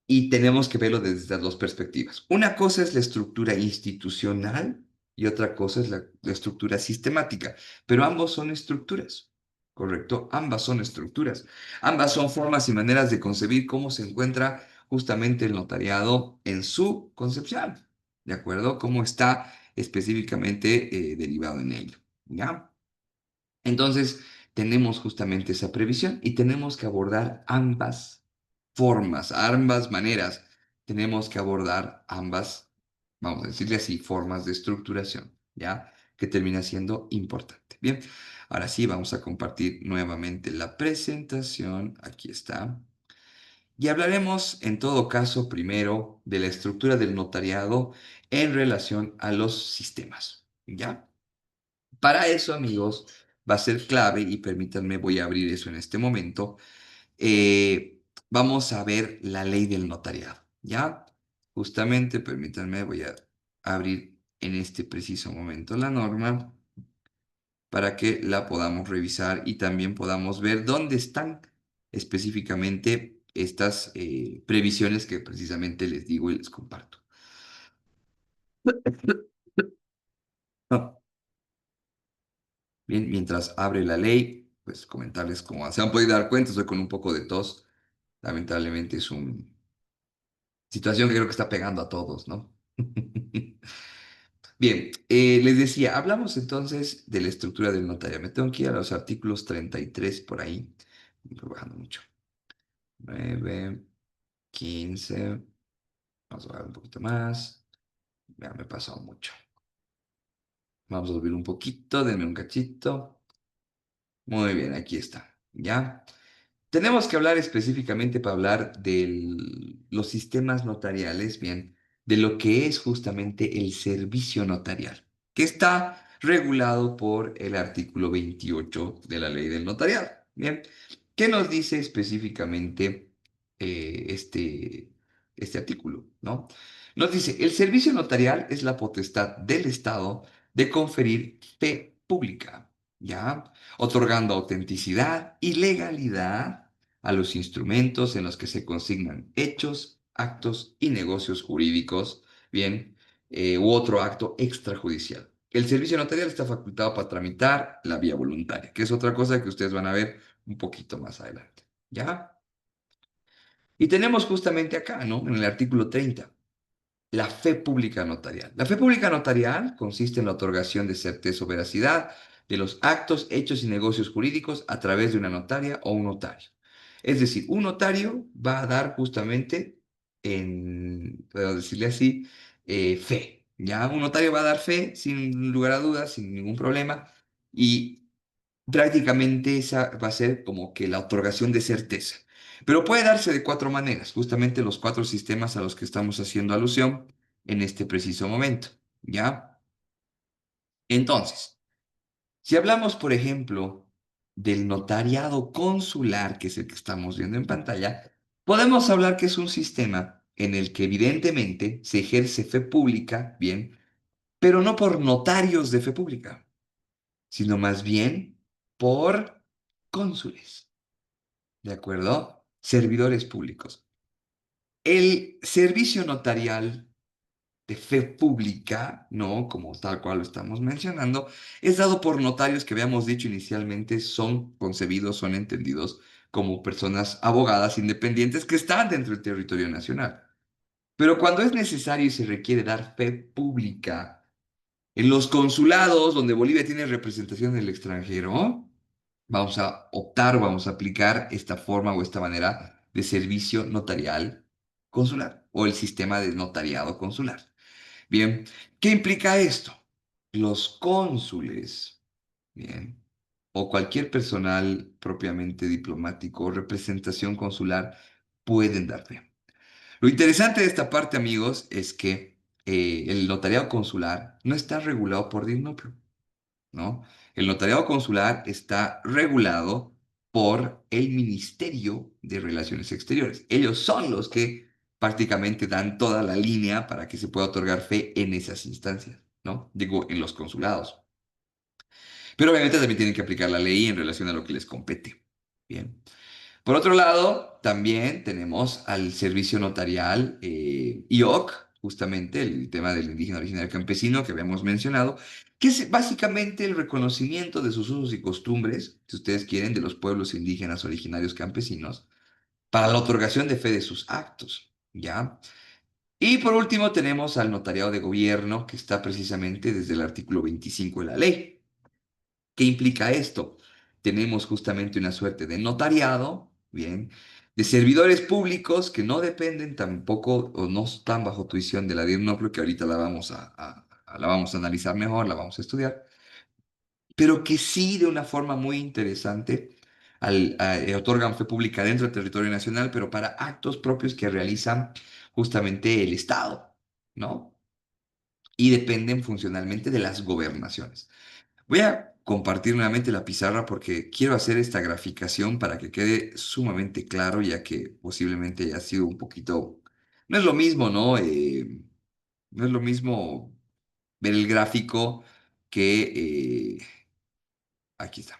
Speaker 2: Y tenemos que verlo desde estas dos perspectivas. Una cosa es la estructura institucional y otra cosa es la estructura sistemática, pero ambos son estructuras, ¿correcto? Ambas son estructuras. Ambas son formas y maneras de concebir cómo se encuentra justamente el notariado en su concepción, ¿de acuerdo? Cómo está específicamente derivado en ello, ¿ya? Entonces, tenemos justamente esa previsión y tenemos que abordar ambas formas, ambas maneras. Tenemos que abordar ambas, vamos a decirle así, formas de estructuración, ¿ya? Que termina siendo importante. Bien, ahora sí, vamos a compartir nuevamente la presentación. Aquí está. Y hablaremos, en todo caso, primero de la estructura del notariado en relación a los sistemas, ¿ya? Para eso, amigos, va a ser clave, y permítanme, voy a abrir eso en este momento. Vamos a ver la ley del notariado, ¿ya? Justamente, permítanme, voy a abrir en este preciso momento la norma para que la podamos revisar y también podamos ver dónde están específicamente estas previsiones que precisamente les digo y les comparto. Bien, mientras abre la ley, pues comentarles cómo se han podido dar cuenta, estoy con un poco de tos. Lamentablemente es una situación que creo que está pegando a todos, ¿no? Bien, les decía, hablamos entonces de la estructura del notario. Me tengo que ir a los artículos 33 por ahí. Estoy bajando mucho. 9, 15. Vamos a bajar un poquito más. Ya me he pasado mucho. Vamos a subir un poquito, denme un cachito. Muy bien, aquí está. ¿Ya? Tenemos que hablar específicamente para hablar de los sistemas notariales, bien, de lo que es justamente el servicio notarial, que está regulado por el artículo 28 de la ley del notariado, bien. ¿Qué nos dice específicamente este artículo, no? Nos dice, el servicio notarial es la potestad del Estado de conferir fe pública, ¿ya? Otorgando autenticidad y legalidad a los instrumentos en los que se consignan hechos, actos y negocios jurídicos, bien, u otro acto extrajudicial. El servicio notarial está facultado para tramitar la vía voluntaria, que es otra cosa que ustedes van a ver un poquito más adelante, ¿ya? Y tenemos justamente acá, ¿no? En el artículo 30. La fe pública notarial. La fe pública notarial consiste en la otorgación de certeza o veracidad de los actos, hechos y negocios jurídicos a través de una notaria o un notario. Es decir, un notario va a dar justamente, puedo decirle así, fe. Ya, un notario va a dar fe sin lugar a dudas, sin ningún problema, y prácticamente esa va a ser como que la otorgación de certeza. Pero puede darse de cuatro maneras, justamente los cuatro sistemas a los que estamos haciendo alusión en este preciso momento, ¿ya? Entonces, si hablamos, por ejemplo, del notariado consular, que es el que estamos viendo en pantalla, podemos hablar que es un sistema en el que evidentemente se ejerce fe pública, bien, pero no por notarios de fe pública, sino más bien por cónsules. ¿De acuerdo? Servidores públicos. El servicio notarial de fe pública, ¿no? Como tal cual lo estamos mencionando, es dado por notarios que habíamos dicho inicialmente son concebidos, son entendidos como personas abogadas independientes que están dentro del territorio nacional. Pero cuando es necesario y se requiere dar fe pública en los consulados donde Bolivia tiene representación en el extranjero, vamos a optar, vamos a aplicar esta forma o esta manera de servicio notarial consular o el sistema de notariado consular. Bien, ¿qué implica esto? Los cónsules, bien, o cualquier personal propiamente diplomático o representación consular pueden dar fe. Lo interesante de esta parte, amigos, es que el notariado consular no está regulado por DIRNOPRO, ¿no? El notariado consular está regulado por el Ministerio de Relaciones Exteriores. Ellos son los que prácticamente dan toda la línea para que se pueda otorgar fe en esas instancias, ¿no? Digo, en los consulados. Pero obviamente también tienen que aplicar la ley en relación a lo que les compete. Bien. Por otro lado, también tenemos al servicio notarial IOC, justamente el tema del indígena originario campesino que habíamos mencionado, que es básicamente el reconocimiento de sus usos y costumbres, si ustedes quieren, de los pueblos indígenas originarios campesinos, para la otorgación de fe de sus actos, ¿ya? Y por último tenemos al notariado de gobierno, que está precisamente desde el artículo 25 de la ley. ¿Qué implica esto? Tenemos justamente una suerte de notariado, bien, de servidores públicos que no dependen tampoco o no están bajo tuición de la DIRNOPRO, que ahorita la vamos la vamos a analizar mejor, la vamos a estudiar, pero que sí de una forma muy interesante otorgan fe pública dentro del territorio nacional, pero para actos propios que realizan justamente el Estado, ¿no? Y dependen funcionalmente de las gobernaciones. Voy a compartir nuevamente la pizarra porque quiero hacer esta graficación para que quede sumamente claro, ya que posiblemente haya sido un poquito... No es lo mismo, ¿no? No es lo mismo ver el gráfico que... aquí está,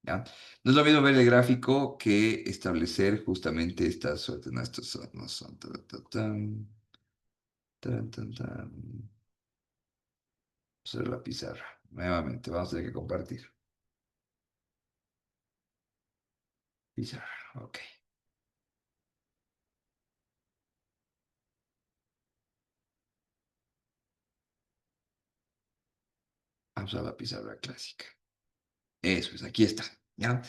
Speaker 2: ¿ya? No es lo mismo ver el gráfico que establecer justamente estas suertes. No, estos no son... Tan. Vamos a ver la pizarra. Nuevamente, vamos a tener que compartir. Pizarra, ok. Vamos a la pizarra clásica. Eso es, aquí está, ¿ya?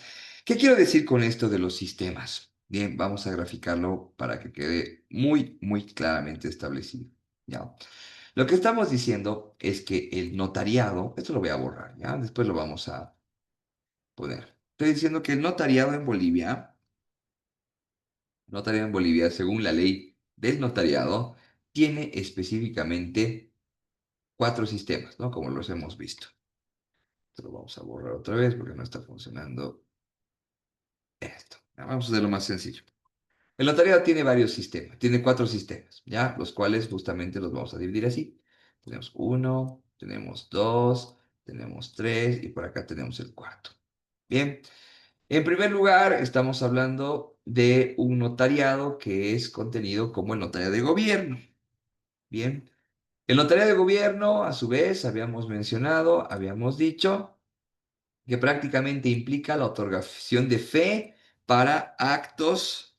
Speaker 2: ¿Qué quiero decir con esto de los sistemas? Bien, vamos a graficarlo para que quede muy, muy claramente establecido, ¿ya? Lo que estamos diciendo es que el notariado, esto lo voy a borrar, ¿ya? Después lo vamos a poner. Estoy diciendo que el notariado en Bolivia, según la ley del notariado, tiene específicamente cuatro sistemas, ¿no? Como los hemos visto. Esto lo vamos a borrar otra vez porque no está funcionando esto. Vamos a hacerlo más sencillo. El notariado tiene varios sistemas, tiene cuatro sistemas, ¿ya? Los cuales justamente los vamos a dividir así. Tenemos uno, tenemos dos, tenemos tres y por acá tenemos el cuarto. Bien, en primer lugar estamos hablando de un notariado que es contenido como el notariado de gobierno. Bien, el notariado de gobierno, a su vez, habíamos mencionado, habíamos dicho que prácticamente implica la otorgación de fe para actos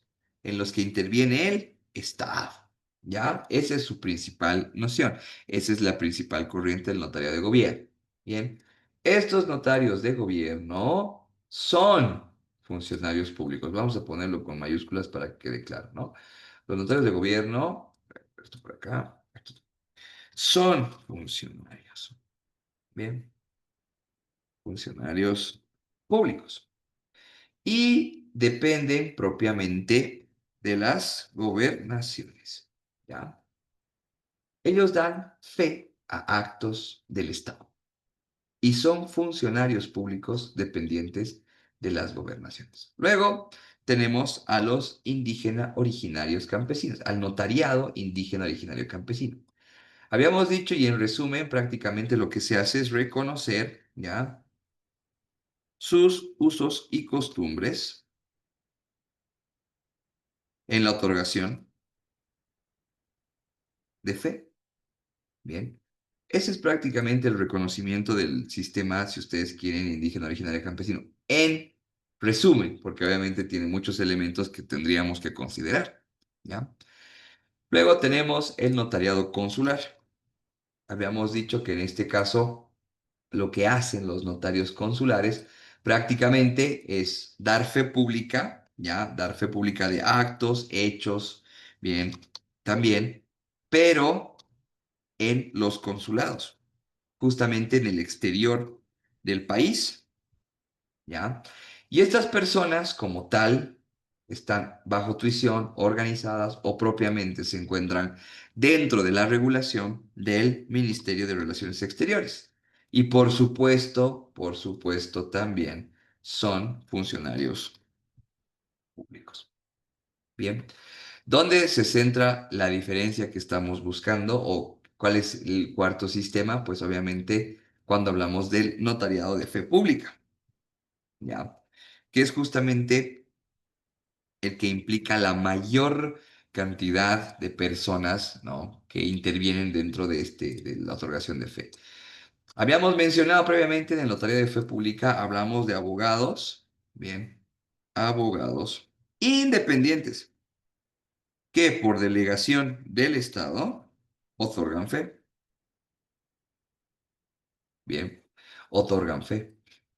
Speaker 2: en los que interviene el Estado. ¿Ya? Esa es su principal noción. Esa es la principal corriente del notario de gobierno. Bien, estos notarios de gobierno son funcionarios públicos. Vamos a ponerlo con mayúsculas para que quede claro, ¿no? Los notarios de gobierno, esto por acá, aquí, son funcionarios. Bien, funcionarios públicos y dependen propiamente de las gobernaciones. ¿Ya? Ellos dan fe a actos del Estado y son funcionarios públicos dependientes de las gobernaciones. Luego tenemos a los indígenas originarios campesinos, al notariado indígena originario campesino. Habíamos dicho y en resumen prácticamente lo que se hace es reconocer, ¿ya?, sus usos y costumbres en la otorgación de fe. Bien. Ese es prácticamente el reconocimiento del sistema, si ustedes quieren, indígena, originario, campesino. En resumen, porque obviamente tiene muchos elementos que tendríamos que considerar. ¿Ya? Luego tenemos el notariado consular. Habíamos dicho que en este caso lo que hacen los notarios consulares prácticamente es dar fe pública, ¿ya? Dar fe pública de actos, hechos, bien, también, pero en los consulados, justamente en el exterior del país, ¿ya? Y estas personas, como tal, están bajo tuición, organizadas o propiamente se encuentran dentro de la regulación del Ministerio de Relaciones Exteriores. Y por supuesto también son funcionarios públicos. Bien, ¿dónde se centra la diferencia que estamos buscando o cuál es el cuarto sistema? Pues obviamente cuando hablamos del notariado de fe pública, ¿ya? Que es justamente el que implica la mayor cantidad de personas, ¿no? Que intervienen dentro de la otorgación de fe. Habíamos mencionado previamente en el notario de fe pública, hablamos de abogados, bien, abogados independientes que por delegación del Estado otorgan fe, bien, otorgan fe.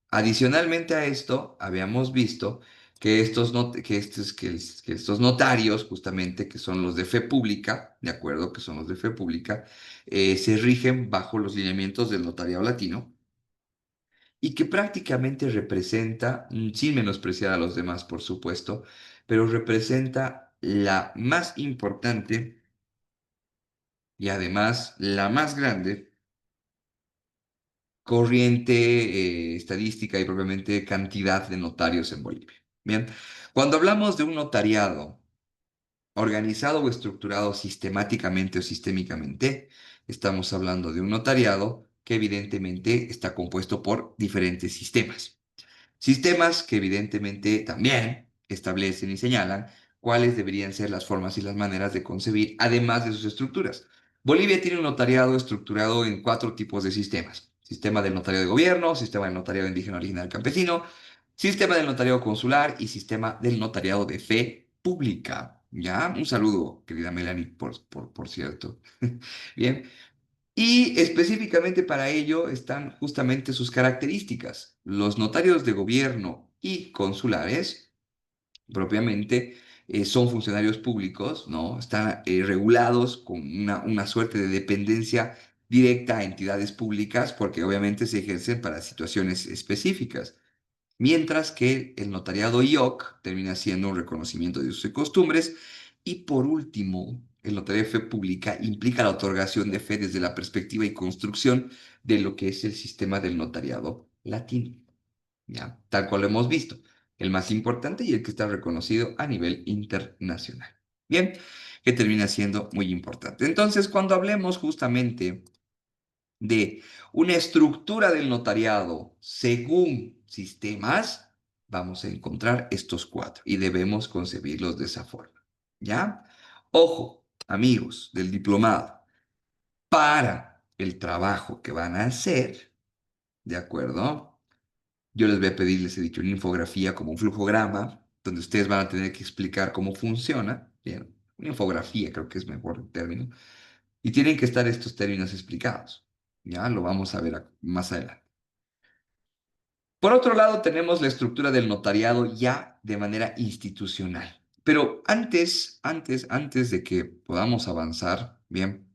Speaker 2: Adicionalmente a esto, habíamos visto que que estos notarios, justamente, que son los de fe pública, de acuerdo, que son los de fe pública, se rigen bajo los lineamientos del notariado latino y que prácticamente representa, sin menospreciar a los demás, por supuesto, pero representa la más importante y además la más grande corriente estadística y propiamente cantidad de notarios en Bolivia. Bien, cuando hablamos de un notariado organizado o estructurado sistemáticamente o sistémicamente, estamos hablando de un notariado que evidentemente está compuesto por diferentes sistemas. Sistemas que evidentemente también establecen y señalan cuáles deberían ser las formas y las maneras de concebir, además de sus estructuras. Bolivia tiene un notariado estructurado en cuatro tipos de sistemas. Sistema del notariado de gobierno, sistema del notariado indígena original campesino, sistema del notariado consular y sistema del notariado de fe pública. ¿Ya? Un saludo, querida Melanie, por cierto. Bien, y específicamente para ello están justamente sus características. Los notarios de gobierno y consulares, propiamente, son funcionarios públicos, ¿no? Están regulados con una suerte de dependencia directa a entidades públicas porque obviamente se ejercen para situaciones específicas. Mientras que el notariado IOC termina siendo un reconocimiento de usos y costumbres. Y por último, el notario de fe pública implica la otorgación de fe desde la perspectiva y construcción de lo que es el sistema del notariado latino, ¿ya? Tal cual lo hemos visto, el más importante y el que está reconocido a nivel internacional. Bien, que termina siendo muy importante. Entonces, cuando hablemos justamente de una estructura del notariado según sistemas, vamos a encontrar estos cuatro y debemos concebirlos de esa forma. ¿Ya? Ojo, amigos del diplomado, para el trabajo que van a hacer, ¿de acuerdo? Yo les voy a pedir, les he dicho, una infografía como un flujograma, donde ustedes van a tener que explicar cómo funciona. Bien, una infografía creo que es mejor el término. Y tienen que estar estos términos explicados. Ya lo vamos a ver más adelante. Por otro lado, tenemos la estructura del notariado ya de manera institucional. Pero antes de que podamos avanzar, bien,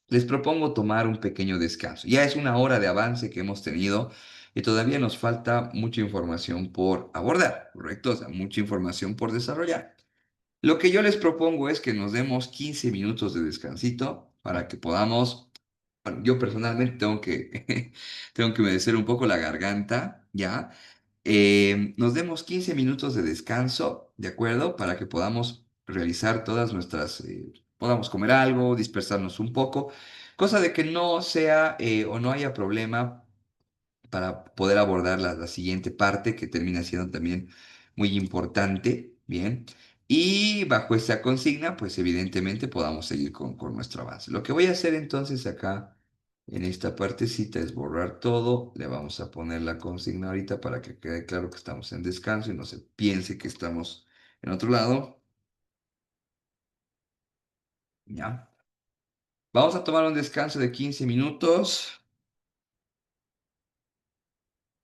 Speaker 2: les propongo tomar un pequeño descanso. Ya es una hora de avance que hemos tenido y todavía nos falta mucha información por abordar, ¿correcto? O sea, mucha información por desarrollar. Lo que yo les propongo es que nos demos 15 minutos de descansito para que podamos. Bueno, yo personalmente tengo que humedecer un poco la garganta, ¿ya? Nos demos 15 minutos de descanso, ¿de acuerdo? Para que podamos realizar todas podamos comer algo, dispersarnos un poco, cosa de que no sea o no haya problema para poder abordar la siguiente parte que termina siendo también muy importante, ¿bien? Y bajo esta consigna, pues evidentemente podamos seguir con nuestro avance. Lo que voy a hacer entonces acá en esta partecita es borrar todo. Le vamos a poner la consigna ahorita para que quede claro que estamos en descanso y no se piense que estamos en otro lado. ¿Ya? Vamos a tomar un descanso de 15 minutos.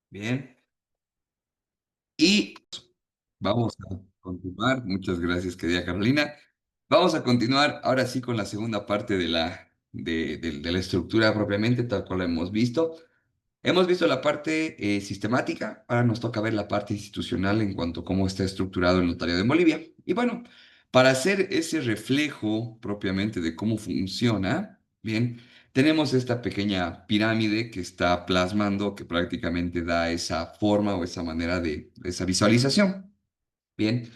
Speaker 2: Bien. Y vamos a continuar. Muchas gracias, querida Carolina. Vamos a continuar ahora sí con la segunda parte de la de la estructura propiamente, tal cual lo hemos visto. Hemos visto la parte sistemática, ahora nos toca ver la parte institucional en cuanto a cómo está estructurado el notariado en Bolivia. Y bueno, para hacer ese reflejo propiamente de cómo funciona, bien, tenemos esta pequeña pirámide que está plasmando, que prácticamente da esa forma o esa manera de esa visualización. Bien,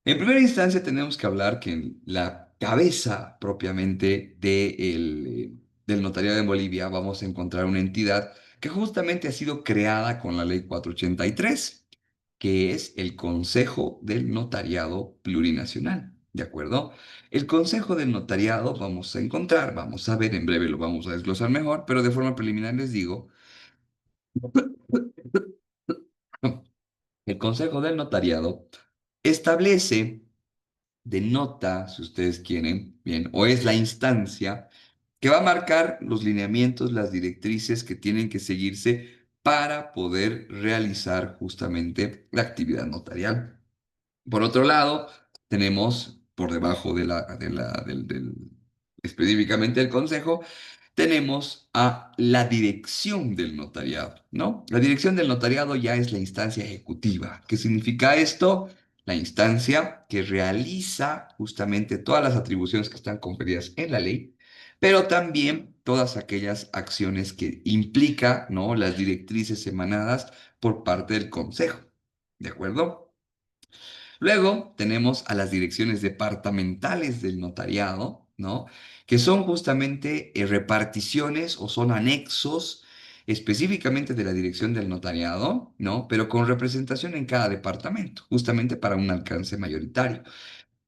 Speaker 2: en primera instancia tenemos que hablar que en la cabeza propiamente del notariado en Bolivia vamos a encontrar una entidad que justamente ha sido creada con la ley 483, que es el Consejo del Notariado Plurinacional. ¿De acuerdo? El Consejo del Notariado vamos a encontrar, vamos a ver, en breve lo vamos a desglosar mejor, pero de forma preliminar les digo, el Consejo del Notariado establece denota, si ustedes quieren, bien, o es la instancia que va a marcar los lineamientos, las directrices que tienen que seguirse para poder realizar justamente la actividad notarial. Por otro lado, tenemos por debajo específicamente del consejo, tenemos a la dirección del notariado, ¿no? La dirección del notariado ya es la instancia ejecutiva. ¿Qué significa esto? La instancia que realiza justamente todas las atribuciones que están conferidas en la ley, pero también todas aquellas acciones que implica, ¿no? Las directrices emanadas por parte del consejo. ¿De acuerdo? Luego tenemos a las direcciones departamentales del notariado, ¿no? Que son justamente reparticiones o son anexos específicamente de la dirección del notariado, ¿no? Pero con representación en cada departamento, justamente para un alcance mayoritario.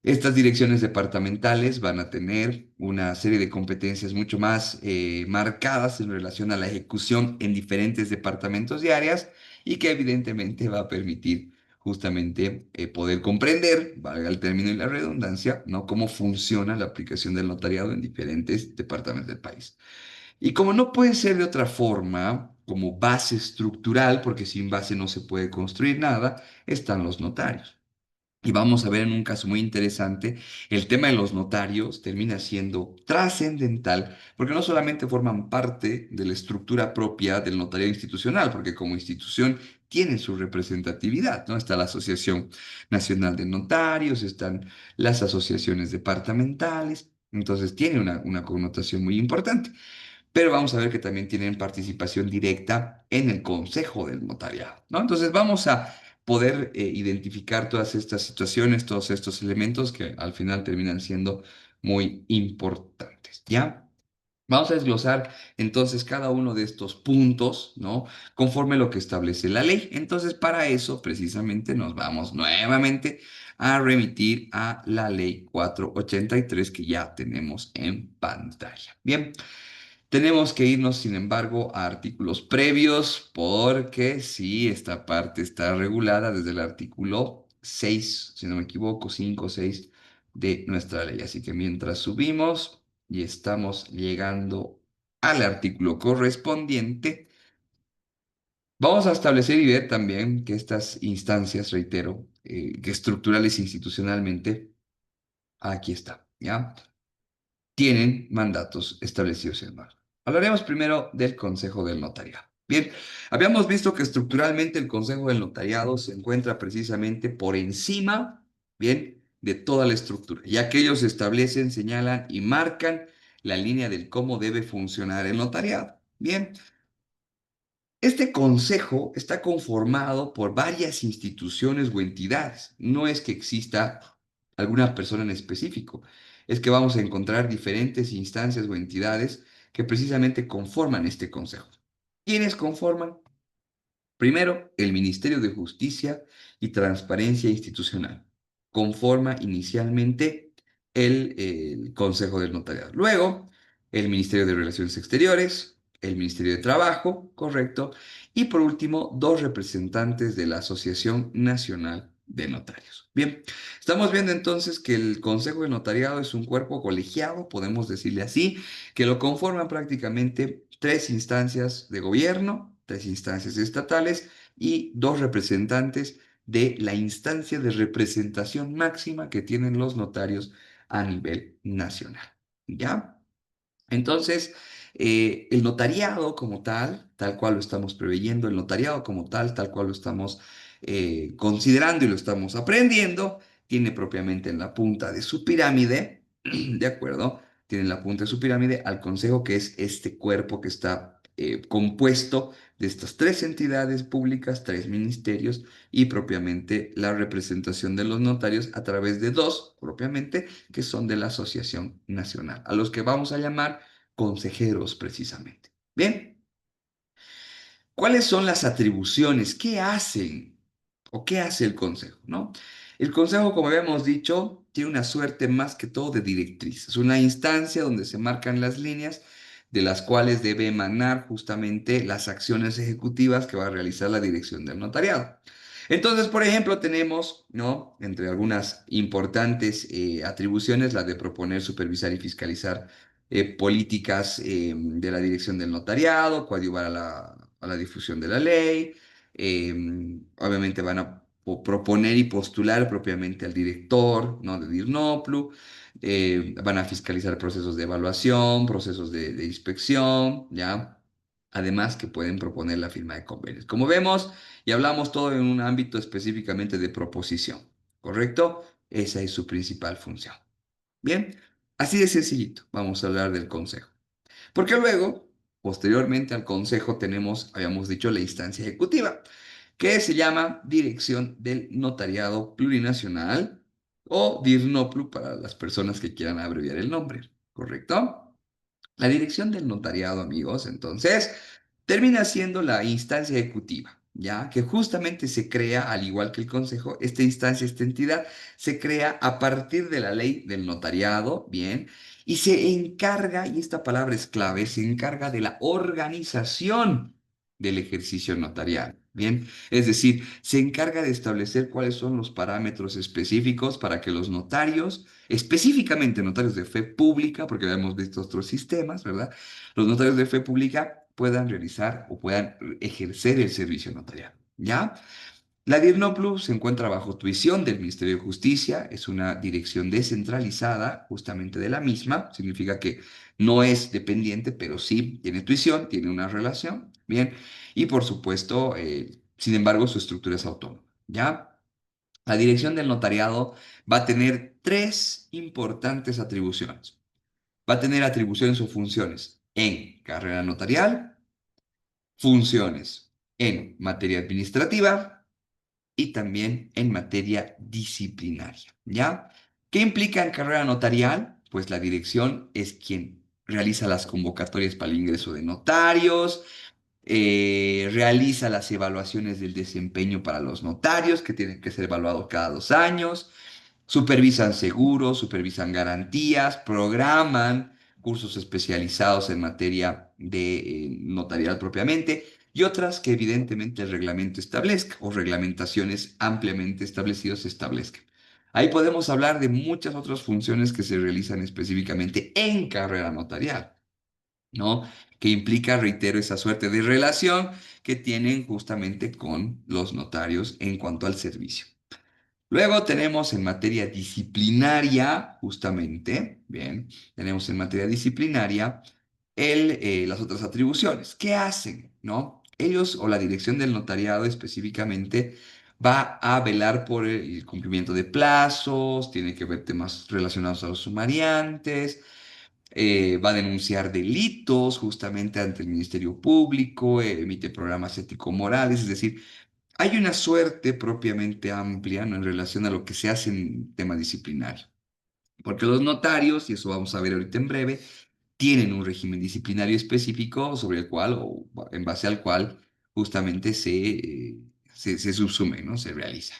Speaker 2: Estas direcciones departamentales van a tener una serie de competencias mucho más marcadas en relación a la ejecución en diferentes departamentos y áreas y que evidentemente va a permitir justamente poder comprender, valga el término y la redundancia, ¿no? Cómo funciona la aplicación del notariado en diferentes departamentos del país. Y como no puede ser de otra forma, como base estructural, porque sin base no se puede construir nada, están los notarios. Y vamos a ver en un caso muy interesante, el tema de los notarios termina siendo trascendental porque no solamente forman parte de la estructura propia del notariado institucional, porque como institución tienen su representatividad, ¿no? Está la Asociación Nacional de Notarios, están las asociaciones departamentales, entonces tiene una connotación muy importante, pero vamos a ver que también tienen participación directa en el consejo del notariado, ¿no? Entonces vamos a poder identificar todas estas situaciones, todos estos elementos que al final terminan siendo muy importantes, ¿ya? Vamos a desglosar entonces cada uno de estos puntos, ¿no? Conforme lo que establece la ley. Entonces, para eso precisamente nos vamos nuevamente a remitir a la ley 483 que ya tenemos en pantalla. Bien. Tenemos que irnos, sin embargo, a artículos previos porque sí, esta parte está regulada desde el artículo 6, si no me equivoco, 5 o 6 de nuestra ley. Así que mientras subimos y estamos llegando al artículo correspondiente, vamos a establecer y ver también que estas instancias, reitero, que estructurales e institucionalmente, aquí está, ¿ya? Tienen mandatos establecidos en marco. Hablaremos primero del Consejo del Notariado. Bien, habíamos visto que estructuralmente el Consejo del Notariado se encuentra precisamente por encima, bien, de toda la estructura, ya que ellos establecen, señalan y marcan la línea del cómo debe funcionar el notariado. Bien, este consejo está conformado por varias instituciones o entidades. No es que exista alguna persona en específico, es que vamos a encontrar diferentes instancias o entidades que precisamente conforman este consejo. ¿Quiénes conforman? Primero, el Ministerio de Justicia y Transparencia Institucional. Conforma inicialmente el Consejo del Notariado. Luego, el Ministerio de Relaciones Exteriores, el Ministerio de Trabajo, correcto. Y por último, dos representantes de la Asociación Nacional de Notarios. Bien, estamos viendo entonces que el Consejo del Notariado es un cuerpo colegiado, podemos decirle así, que lo conforman prácticamente tres instancias de gobierno, tres instancias estatales y dos representantes de la instancia de representación máxima que tienen los notarios a nivel nacional. ¿Ya? Entonces, el notariado como tal, tal cual lo estamos preveyendo, el notariado como tal, tal cual lo estamos considerando y lo estamos aprendiendo, tiene propiamente en la punta de su pirámide, ¿de acuerdo? Tiene en la punta de su pirámide al consejo, que es este cuerpo que está compuesto de estas tres entidades públicas, tres ministerios y propiamente la representación de los notarios a través de dos, propiamente, que son de la Asociación Nacional, a los que vamos a llamar consejeros precisamente. Bien, ¿cuáles son las atribuciones? ¿Qué hacen o qué hace el consejo, no? El consejo, como habíamos dicho, tiene una suerte más que todo de directriz. Es una instancia donde se marcan las líneas de las cuales debe emanar justamente las acciones ejecutivas que va a realizar la dirección del notariado. Entonces, por ejemplo, tenemos, ¿no? Entre algunas importantes atribuciones, la de proponer, supervisar y fiscalizar políticas de la dirección del notariado, coadyuvar a la difusión de la ley. Obviamente van a proponer y postular propiamente al director, ¿no? de DIRNOPLU. Van a fiscalizar procesos de evaluación, procesos de inspección, ¿ya? Además que pueden proponer la firma de convenios. Como vemos, y hablamos todo en un ámbito específicamente de proposición, ¿correcto? Esa es su principal función. Bien, así de sencillito, vamos a hablar del consejo. Porque luego, posteriormente al consejo, tenemos, habíamos dicho, la instancia ejecutiva, que se llama Dirección del Notariado Plurinacional o DIRNOPLU para las personas que quieran abreviar el nombre, ¿correcto? La dirección del notariado, amigos, entonces, termina siendo la instancia ejecutiva, ya que justamente se crea, al igual que el consejo, esta instancia, esta entidad, se crea a partir de la ley del notariado, bien, y se encarga, y esta palabra es clave, se encarga de la organización del ejercicio notarial, bien, es decir, se encarga de establecer cuáles son los parámetros específicos para que los notarios, específicamente notarios de fe pública, porque ya hemos visto otros sistemas, ¿verdad? Los notarios de fe pública puedan realizar o puedan ejercer el servicio notarial, ¿ya? La DIRNOPLU se encuentra bajo tuición del Ministerio de Justicia, es una dirección descentralizada justamente de la misma, significa que no es dependiente, pero sí tiene tuición, tiene una relación, ¿bien? Y por supuesto, sin embargo, su estructura es autónoma, ¿ya? La dirección del notariado va a tener tres importantes atribuciones. Va a tener atribuciones o funciones en carrera notarial, funciones en materia administrativa y también en materia disciplinaria, ¿ya? ¿Qué implica en carrera notarial? Pues la dirección es quien realiza las convocatorias para el ingreso de notarios, realiza las evaluaciones del desempeño para los notarios, que tienen que ser evaluados cada 2 años, supervisan seguros, supervisan garantías, programan cursos especializados en materia de notarial propiamente y otras que evidentemente el reglamento establezca o reglamentaciones ampliamente establecidos establezcan. Ahí podemos hablar de muchas otras funciones que se realizan específicamente en carrera notarial, ¿no? Que implica, reitero, esa suerte de relación que tienen justamente con los notarios en cuanto al servicio. Luego tenemos en materia disciplinaria, justamente, bien, tenemos en materia disciplinaria las otras atribuciones. ¿Qué hacen? ¿No? Ellos o la dirección del notariado específicamente va a velar por el cumplimiento de plazos, tiene que ver temas relacionados a los sumariantes, va a denunciar delitos justamente ante el Ministerio Público, emite programas ético-morales, es decir, hay una suerte propiamente amplia, ¿no? en relación a lo que se hace en tema disciplinario. Porque los notarios, y eso vamos a ver ahorita en breve, tienen un régimen disciplinario específico sobre el cual o en base al cual justamente se subsume, ¿no? Se realiza.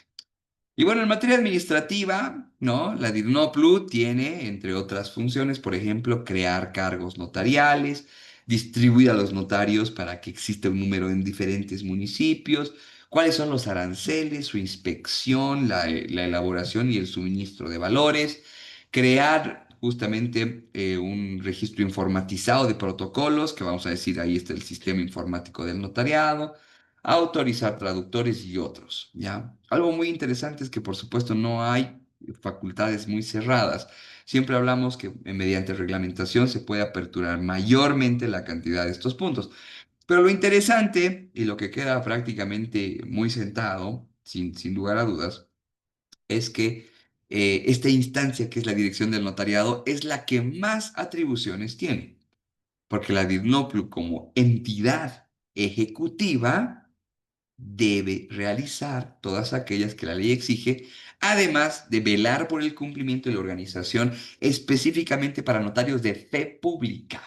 Speaker 2: Y bueno, en materia administrativa, ¿no? La DIRNOPLU tiene, entre otras funciones, por ejemplo, crear cargos notariales, distribuir a los notarios para que exista un número en diferentes municipios, cuáles son los aranceles, su inspección, la elaboración y el suministro de valores, crear justamente un registro informatizado de protocolos, que vamos a decir, ahí está el sistema informático del notariado, autorizar traductores y otros, ¿ya? Algo muy interesante es que, por supuesto, no hay facultades muy cerradas. Siempre hablamos que mediante reglamentación se puede aperturar mayormente la cantidad de estos puntos. Pero lo interesante y lo que queda prácticamente muy sentado, sin lugar a dudas, es que esta instancia, que es la dirección del notariado, es la que más atribuciones tiene, porque la DIRNOPLU como entidad ejecutiva debe realizar todas aquellas que la ley exige, además de velar por el cumplimiento de la organización específicamente para notarios de fe pública.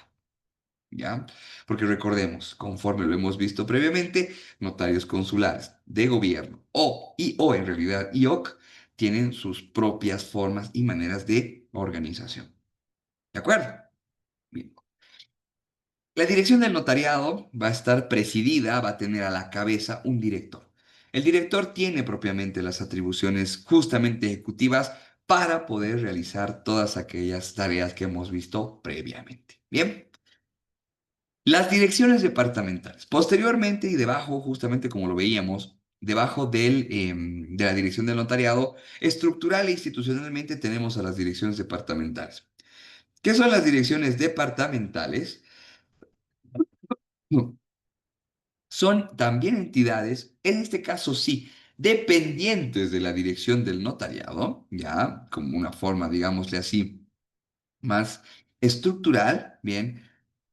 Speaker 2: ¿Ya? Porque recordemos, conforme lo hemos visto previamente, notarios consulares de gobierno o en realidad IOC tienen sus propias formas y maneras de organización. ¿De acuerdo? Bien. La dirección del notariado va a estar presidida, va a tener a la cabeza un director. El director tiene propiamente las atribuciones justamente ejecutivas para poder realizar todas aquellas tareas que hemos visto previamente. Bien. Las direcciones departamentales. Posteriormente y debajo, justamente como lo veíamos, debajo de la dirección del notariado, estructural e institucionalmente tenemos a las direcciones departamentales. ¿Qué son las direcciones departamentales? No, son también entidades, en este caso sí, dependientes de la dirección del notariado, ya como una forma, digámosle así, más estructural, bien,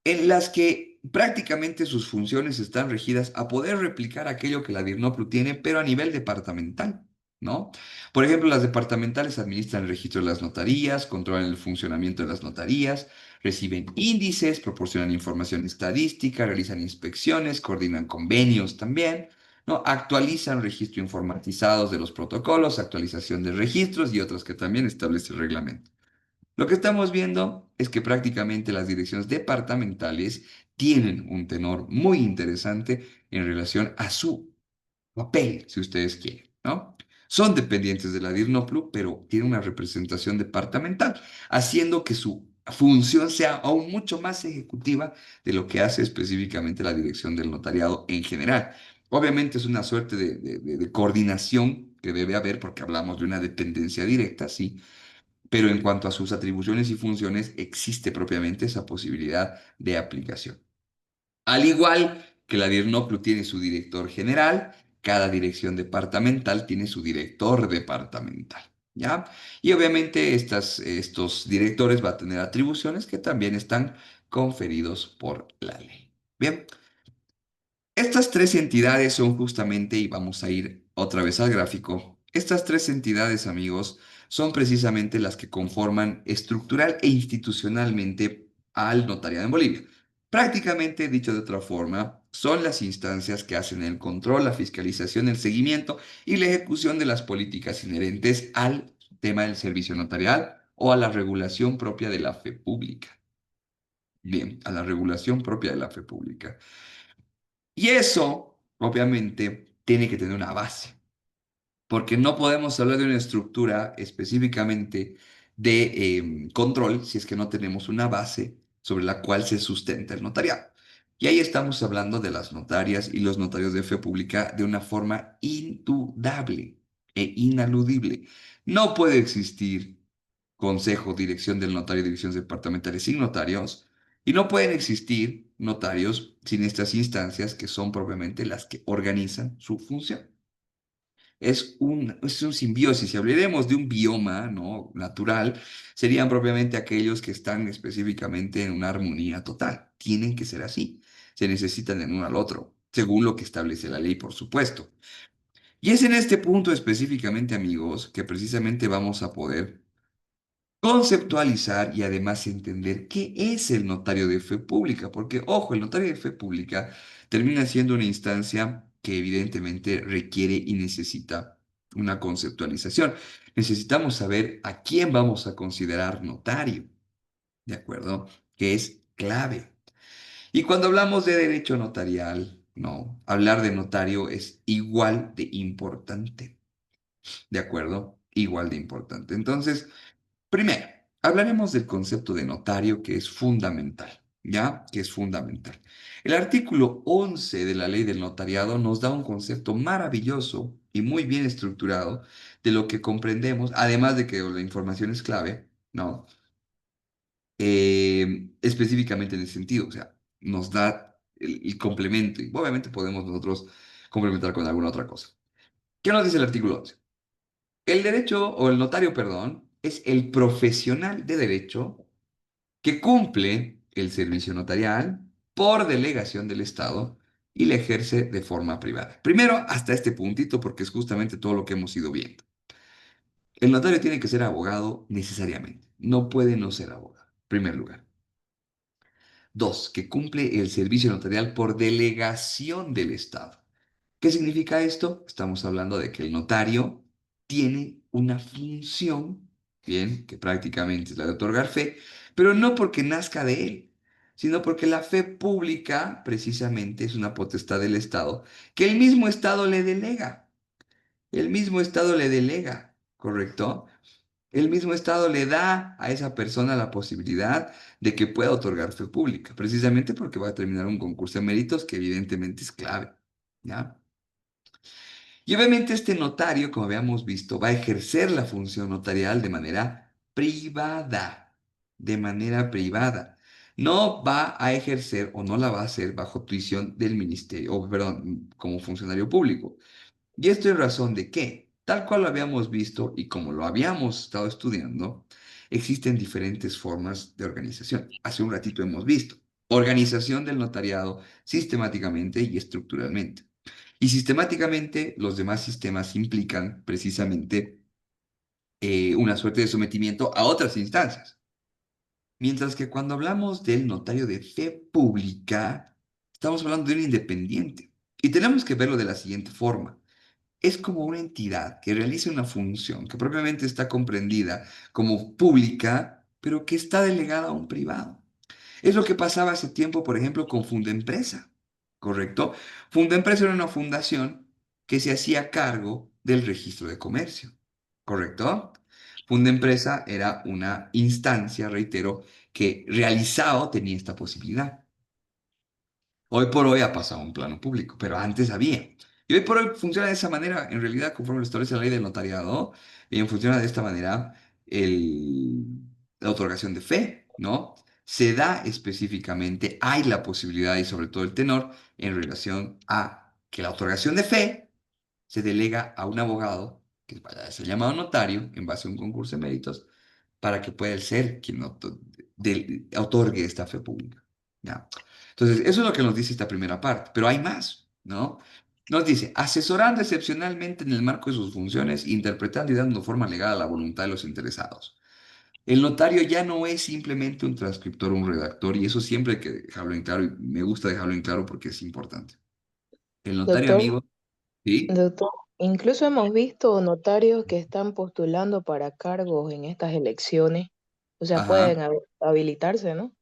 Speaker 2: en las que prácticamente sus funciones están regidas a poder replicar aquello que la DIRNOPLU tiene, pero a nivel departamental, ¿no? Por ejemplo, las departamentales administran el registro de las notarías, controlan el funcionamiento de las notarías, reciben índices, proporcionan información estadística, realizan inspecciones, coordinan convenios también, ¿no? Actualizan registro informatizados de los protocolos, actualización de registros y otras que también establece el reglamento. Lo que estamos viendo es que prácticamente las direcciones departamentales tienen un tenor muy interesante en relación a su papel, si ustedes quieren, ¿no? Son dependientes de la DIRNOPLU, pero tienen una representación departamental, haciendo que su función sea aún mucho más ejecutiva de lo que hace específicamente la dirección del notariado en general. Obviamente es una suerte de coordinación que debe haber porque hablamos de una dependencia directa, sí, pero en cuanto a sus atribuciones y funciones, existe propiamente esa posibilidad de aplicación. Al igual que la DIRNOPLU tiene su director general, cada dirección departamental tiene su director departamental, ¿ya? Y obviamente estos directores van a tener atribuciones que también están conferidos por la ley. Bien, estas tres entidades son justamente, y vamos a ir otra vez al gráfico, estas tres entidades, amigos, son precisamente las que conforman estructural e institucionalmente al notariado en Bolivia. Prácticamente, dicho de otra forma, son las instancias que hacen el control, la fiscalización, el seguimiento y la ejecución de las políticas inherentes al tema del servicio notarial o a la regulación propia de la fe pública. Bien, a la regulación propia de la fe pública. Y eso, obviamente, tiene que tener una base, porque no podemos hablar de una estructura específicamente de control si es que no tenemos una base sobre la cual se sustenta el notariado. Y ahí estamos hablando de las notarias y los notarios de fe pública de una forma indudable e inaludible. No puede existir consejo, dirección del notario y direcciones departamentales sin notarios, y no pueden existir notarios sin estas instancias que son propiamente las que organizan su función. Es un simbiosis. Si hablaremos de un bioma, ¿no? Natural, serían propiamente aquellos que están específicamente en una armonía total. Tienen que ser así. Se necesitan el uno al otro, según lo que establece la ley, por supuesto. Y es en este punto específicamente, amigos, que precisamente vamos a poder conceptualizar y además entender qué es el notario de fe pública, porque ojo, el notario de fe pública termina siendo una instancia que evidentemente requiere y necesita una conceptualización. Necesitamos saber a quién vamos a considerar notario, ¿de acuerdo? Que es clave. Y cuando hablamos de derecho notarial, no, hablar de notario es igual de importante, ¿de acuerdo? Igual de importante. Entonces, primero, hablaremos del concepto de notario que es fundamental, ¿ya? Que es fundamental. El artículo 11 de la ley del notariado nos da un concepto maravilloso y muy bien estructurado de lo que comprendemos, además de que la información es clave, ¿no? Específicamente en ese sentido, o sea, nos da el complemento y obviamente podemos nosotros complementar con alguna otra cosa. ¿Qué nos dice el artículo 11? El derecho, o el notario, perdón, es el profesional de derecho que cumple el servicio notarial por delegación del Estado y le ejerce de forma privada. Primero, hasta este puntito, porque es justamente todo lo que hemos ido viendo. El notario tiene que ser abogado necesariamente. No puede no ser abogado, en primer lugar. Dos, que cumple el servicio notarial por delegación del Estado. ¿Qué significa esto? Estamos hablando de que el notario tiene una función, bien, que prácticamente es la de otorgar fe, pero no porque nazca de él, sino porque la fe pública precisamente es una potestad del Estado que el mismo Estado le delega. El mismo Estado le delega, ¿correcto? El mismo Estado le da a esa persona la posibilidad de que pueda otorgar fe pública, precisamente porque va a terminar un concurso de méritos que evidentemente es clave, ¿ya? Y obviamente este notario, como habíamos visto, va a ejercer la función notarial de manera privada. No va a ejercer o no la va a hacer bajo tuición del ministerio, o perdón, como funcionario público. Y esto en razón de que, tal cual lo habíamos visto y como lo habíamos estado estudiando, existen diferentes formas de organización. Hace un ratito hemos visto organización del notariado sistemáticamente y estructuralmente. Y sistemáticamente los demás sistemas implican precisamente una suerte de sometimiento a otras instancias. Mientras que cuando hablamos del notario de fe pública, estamos hablando de un independiente. Y tenemos que verlo de la siguiente forma. Es como una entidad que realiza una función que propiamente está comprendida como pública, pero que está delegada a un privado. Es lo que pasaba hace tiempo, por ejemplo, con Fundempresa, ¿correcto? Fundempresa era una fundación que se hacía cargo del registro de comercio, ¿correcto? Fundempresa era una instancia, reitero, que realizaba o tenía esta posibilidad. Hoy por hoy ha pasado a un plano público, pero antes había. Y hoy por hoy funciona de esa manera, en realidad, conforme lo establece la ley del notariado, bien, funciona de esta manera el- la otorgación de fe, ¿no? Se da específicamente, hay la posibilidad y sobre todo el tenor en relación a que la otorgación de fe se delega a un abogado, que vaya a ser llamado notario, en base a un concurso de méritos, para que pueda ser quien otorgue esta fe pública. ¿Ya? Entonces, eso es lo que nos dice esta primera parte, pero hay más, ¿no? Nos dice, asesorando excepcionalmente en el marco de sus funciones, interpretando y dando forma legal a la voluntad de los interesados. El notario ya no es simplemente un transcriptor o un redactor, y eso siempre hay que dejarlo en claro, y me gusta dejarlo en claro porque es importante. El notario,
Speaker 1: Doctor,
Speaker 2: amigo, ¿sí?
Speaker 1: doctor, incluso hemos visto notarios que están postulando para cargos en estas elecciones, o sea,
Speaker 2: Ajá.
Speaker 1: pueden habilitarse, ¿no?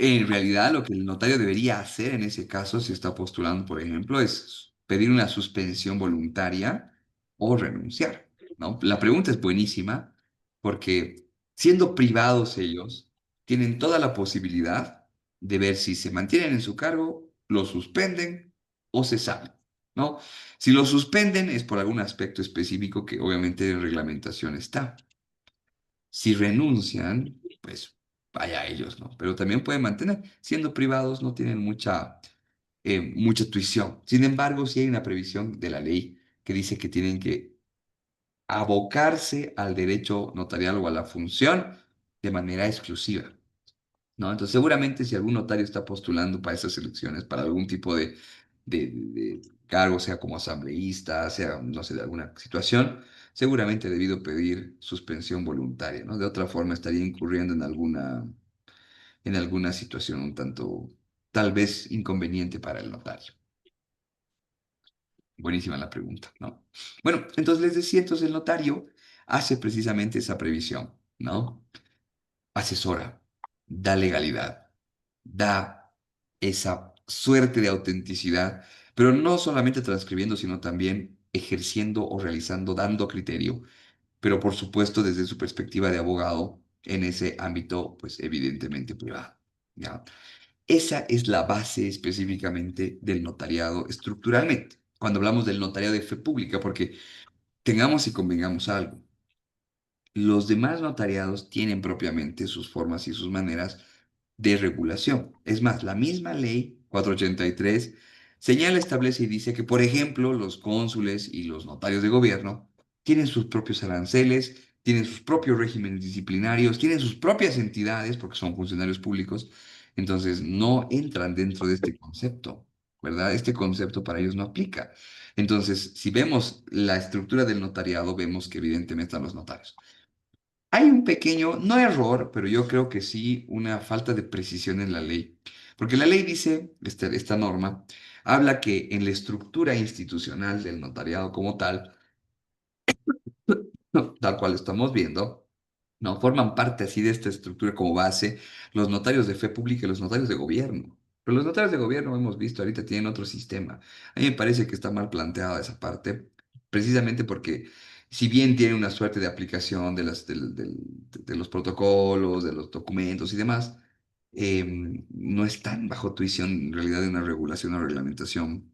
Speaker 2: En realidad, lo que el notario debería hacer en ese caso, si está postulando, por ejemplo, es pedir una suspensión voluntaria o renunciar, ¿no? La pregunta es buenísima porque siendo privados ellos, tienen toda la posibilidad de ver si se mantienen en su cargo, lo suspenden o se salen, ¿no? Si lo suspenden es por algún aspecto específico que obviamente en reglamentación está. Si renuncian, pues vaya ellos, ¿no? Pero también pueden mantener, siendo privados, no tienen mucha tuición. Sin embargo, sí hay una previsión de la ley que dice que tienen que abocarse al derecho notarial o a la función de manera exclusiva, ¿no? Entonces, seguramente si algún notario está postulando para esas elecciones, para algún tipo de cargo, sea como asambleísta, sea, no sé, de alguna situación, seguramente ha debido pedir suspensión voluntaria, ¿no? De otra forma estaría incurriendo en alguna situación un tanto, tal vez, inconveniente para el notario. Buenísima la pregunta, ¿no? Bueno, entonces les decía, entonces el notario hace precisamente esa previsión, ¿no? Asesora, da legalidad, da esa suerte de autenticidad, pero no solamente transcribiendo, sino también ejerciendo o realizando, dando criterio, pero por supuesto desde su perspectiva de abogado en ese ámbito, pues evidentemente privado, ¿ya? Esa es la base específicamente del notariado estructuralmente. cuando hablamos del notariado de fe pública, porque tengamos y convengamos algo. Los demás notariados tienen propiamente sus formas y sus maneras de regulación. Es más, la misma ley 483 señala, establece y dice que, por ejemplo, los cónsules y los notarios de gobierno tienen sus propios aranceles, tienen sus propios regímenes disciplinarios, tienen sus propias entidades porque son funcionarios públicos, entonces no entran dentro de este concepto, ¿verdad? Este concepto para ellos no aplica. Entonces, si vemos la estructura del notariado, vemos que evidentemente están los notarios. Hay un pequeño, no error, pero yo creo que sí una falta de precisión en la ley. Porque la ley dice, esta norma, habla que en la estructura institucional del notariado como tal, tal cual estamos viendo, no forman parte así de esta estructura como base los notarios de fe pública y los notarios de gobierno. Pero los notarios de gobierno, hemos visto, ahorita tienen otro sistema. A mí me parece que está mal planteada esa parte, precisamente porque si bien tiene una suerte de aplicación de los protocolos, de los documentos y demás, no están bajo tuición en realidad de una regulación o reglamentación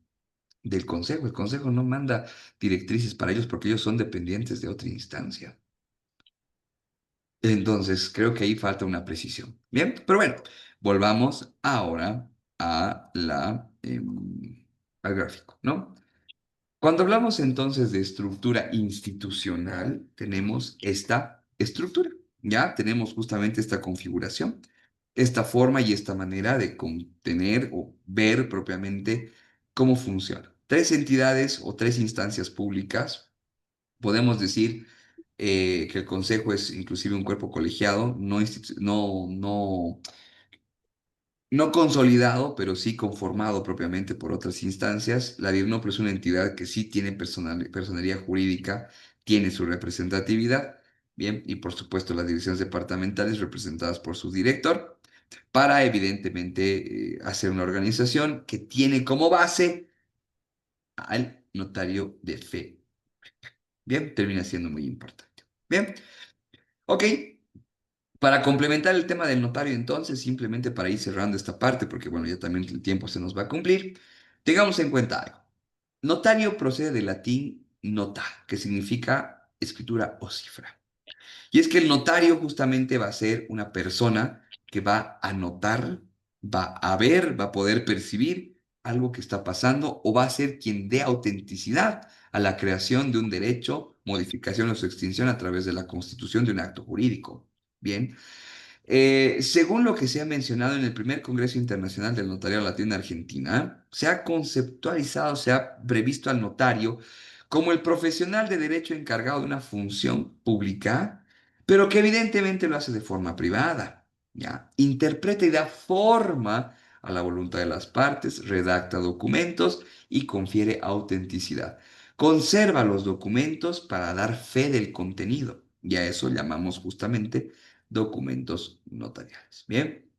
Speaker 2: del Consejo. El Consejo no manda directrices para ellos porque ellos son dependientes de otra instancia. Entonces, creo que ahí falta una precisión. Bien, pero bueno, volvamos ahora a al gráfico, ¿no? Cuando hablamos entonces de estructura institucional, tenemos esta estructura, ¿ya? Tenemos justamente esta configuración, esta forma y esta manera de contener o ver propiamente cómo funciona. Tres entidades o tres instancias públicas. Podemos decir que el Consejo es inclusive un cuerpo colegiado, no consolidado, pero sí conformado propiamente por otras instancias. La DIRNOPR es una entidad que sí tiene personería jurídica, tiene su representatividad, bien, y por supuesto las direcciones departamentales representadas por su director, para evidentemente hacer una organización que tiene como base al notario de fe. Bien, termina siendo muy importante. Bien, ok. Para complementar el tema del notario, entonces, simplemente para ir cerrando esta parte, porque bueno, ya también el tiempo se nos va a cumplir, tengamos en cuenta algo. Notario procede del latín nota, que significa escritura o cifra. Y es que el notario justamente va a ser una persona que va a notar, va a ver, va a poder percibir algo que está pasando o va a ser quien dé autenticidad a la creación de un derecho, modificación o su extinción a través de la constitución de un acto jurídico. Bien. Según lo que se ha mencionado en el primer Congreso Internacional del Notariado Latino Argentina, se ha conceptualizado, se ha previsto al notario como el profesional de derecho encargado de una función pública, pero que evidentemente lo hace de forma privada, ¿ya? Interpreta y da forma a la voluntad de las partes, redacta documentos y confiere autenticidad. Conserva los documentos para dar fe del contenido, y a eso llamamos justamente documentos notariales. Bien,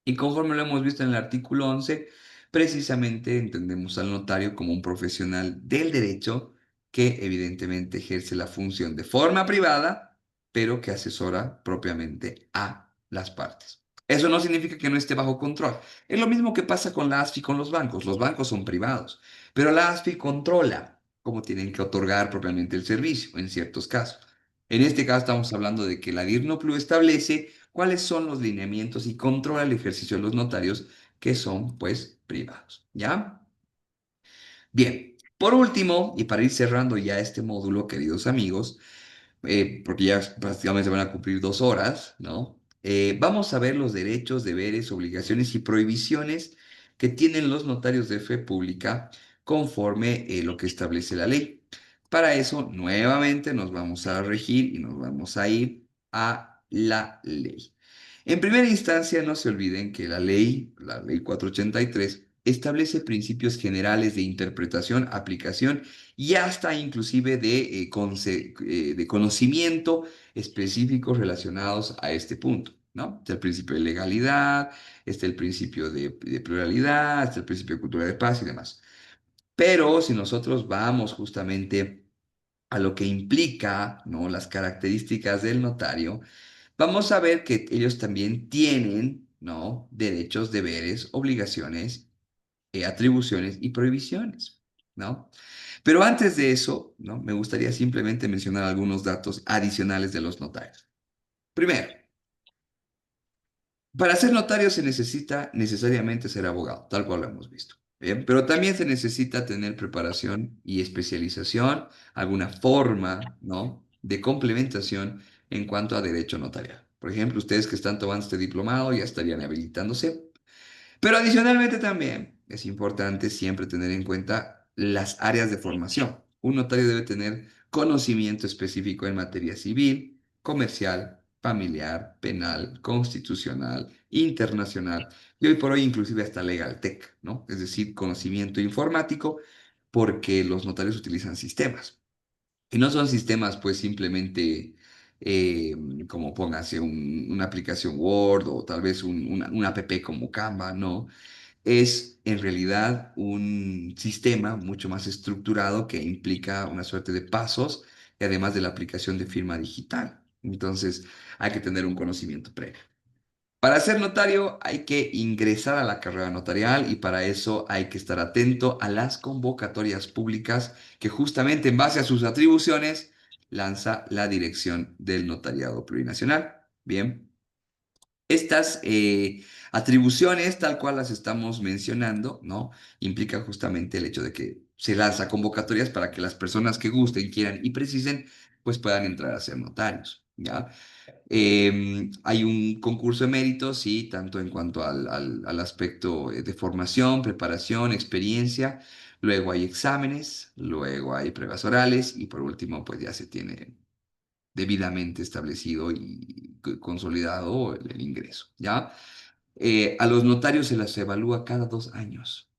Speaker 2: y conforme lo hemos visto en el artículo 11, precisamente entendemos al notario como un profesional del derecho que evidentemente ejerce la función de forma privada, pero que asesora propiamente a las partes. Eso no significa que no esté bajo control. Es lo mismo que pasa con la ASFI y con los bancos. Los bancos son privados, pero la ASFI controla cómo tienen que otorgar propiamente el servicio en ciertos casos. En este caso estamos hablando de que la DIRNOPLU establece cuáles son los lineamientos y controla el ejercicio de los notarios que son, pues, privados. ¿Ya? Bien. Por último, y para ir cerrando ya este módulo, queridos amigos, porque ya prácticamente van a cumplir 2 horas, ¿no? Vamos a ver los derechos, deberes, obligaciones y prohibiciones que tienen los notarios de fe pública conforme lo que establece la ley. Para eso, nuevamente nos vamos a regir y nos vamos a ir a la ley. En primera instancia, no se olviden que la ley 483, establece principios generales de interpretación, aplicación y hasta inclusive de conocimiento específicos relacionados a este punto, ¿no? Está el principio de legalidad, está el principio de pluralidad, está el principio de cultura de paz y demás. Pero si nosotros vamos justamente a lo que implica, ¿no? Las características del notario, vamos a ver que ellos también tienen, ¿no? Derechos, deberes, obligaciones, atribuciones y prohibiciones. ¿no? Pero antes de eso, ¿no? Me gustaría simplemente mencionar algunos datos adicionales de los notarios. Primero, para ser notario se necesita necesariamente ser abogado, tal cual lo hemos visto. Bien, pero también se necesita tener preparación y especialización, alguna forma, ¿no? De complementación en cuanto a derecho notarial. Por ejemplo, ustedes que están tomando este diplomado ya estarían habilitándose. Pero adicionalmente también es importante siempre tener en cuenta las áreas de formación. Un notario debe tener conocimiento específico en materia civil, comercial, familiar, penal, constitucional, internacional y hoy por hoy inclusive hasta legal tech, ¿no? Es decir, conocimiento informático porque los notarios utilizan sistemas. Y no son sistemas pues simplemente eh, como póngase una aplicación Word o tal vez una app como Canva, no. Es en realidad un sistema mucho más estructurado que implica una suerte de pasos y además de la aplicación de firma digital. Entonces hay que tener un conocimiento previo. Para ser notario hay que ingresar a la carrera notarial y para eso hay que estar atento a las convocatorias públicas que justamente en base a sus atribuciones lanza la Dirección del Notariado Plurinacional. Bien, estas atribuciones, tal cual las estamos mencionando, ¿no? Implica justamente el hecho de que se lanza convocatorias para que las personas que gusten, quieran y precisen, pues puedan entrar a ser notarios, ¿ya? Hay un concurso de méritos, sí, tanto en cuanto al aspecto de formación, preparación, experiencia. Luego hay exámenes, luego hay pruebas orales y por último, pues ya se tiene debidamente establecido y consolidado el ingreso, ¿ya? A los notarios se las evalúa cada 2 años.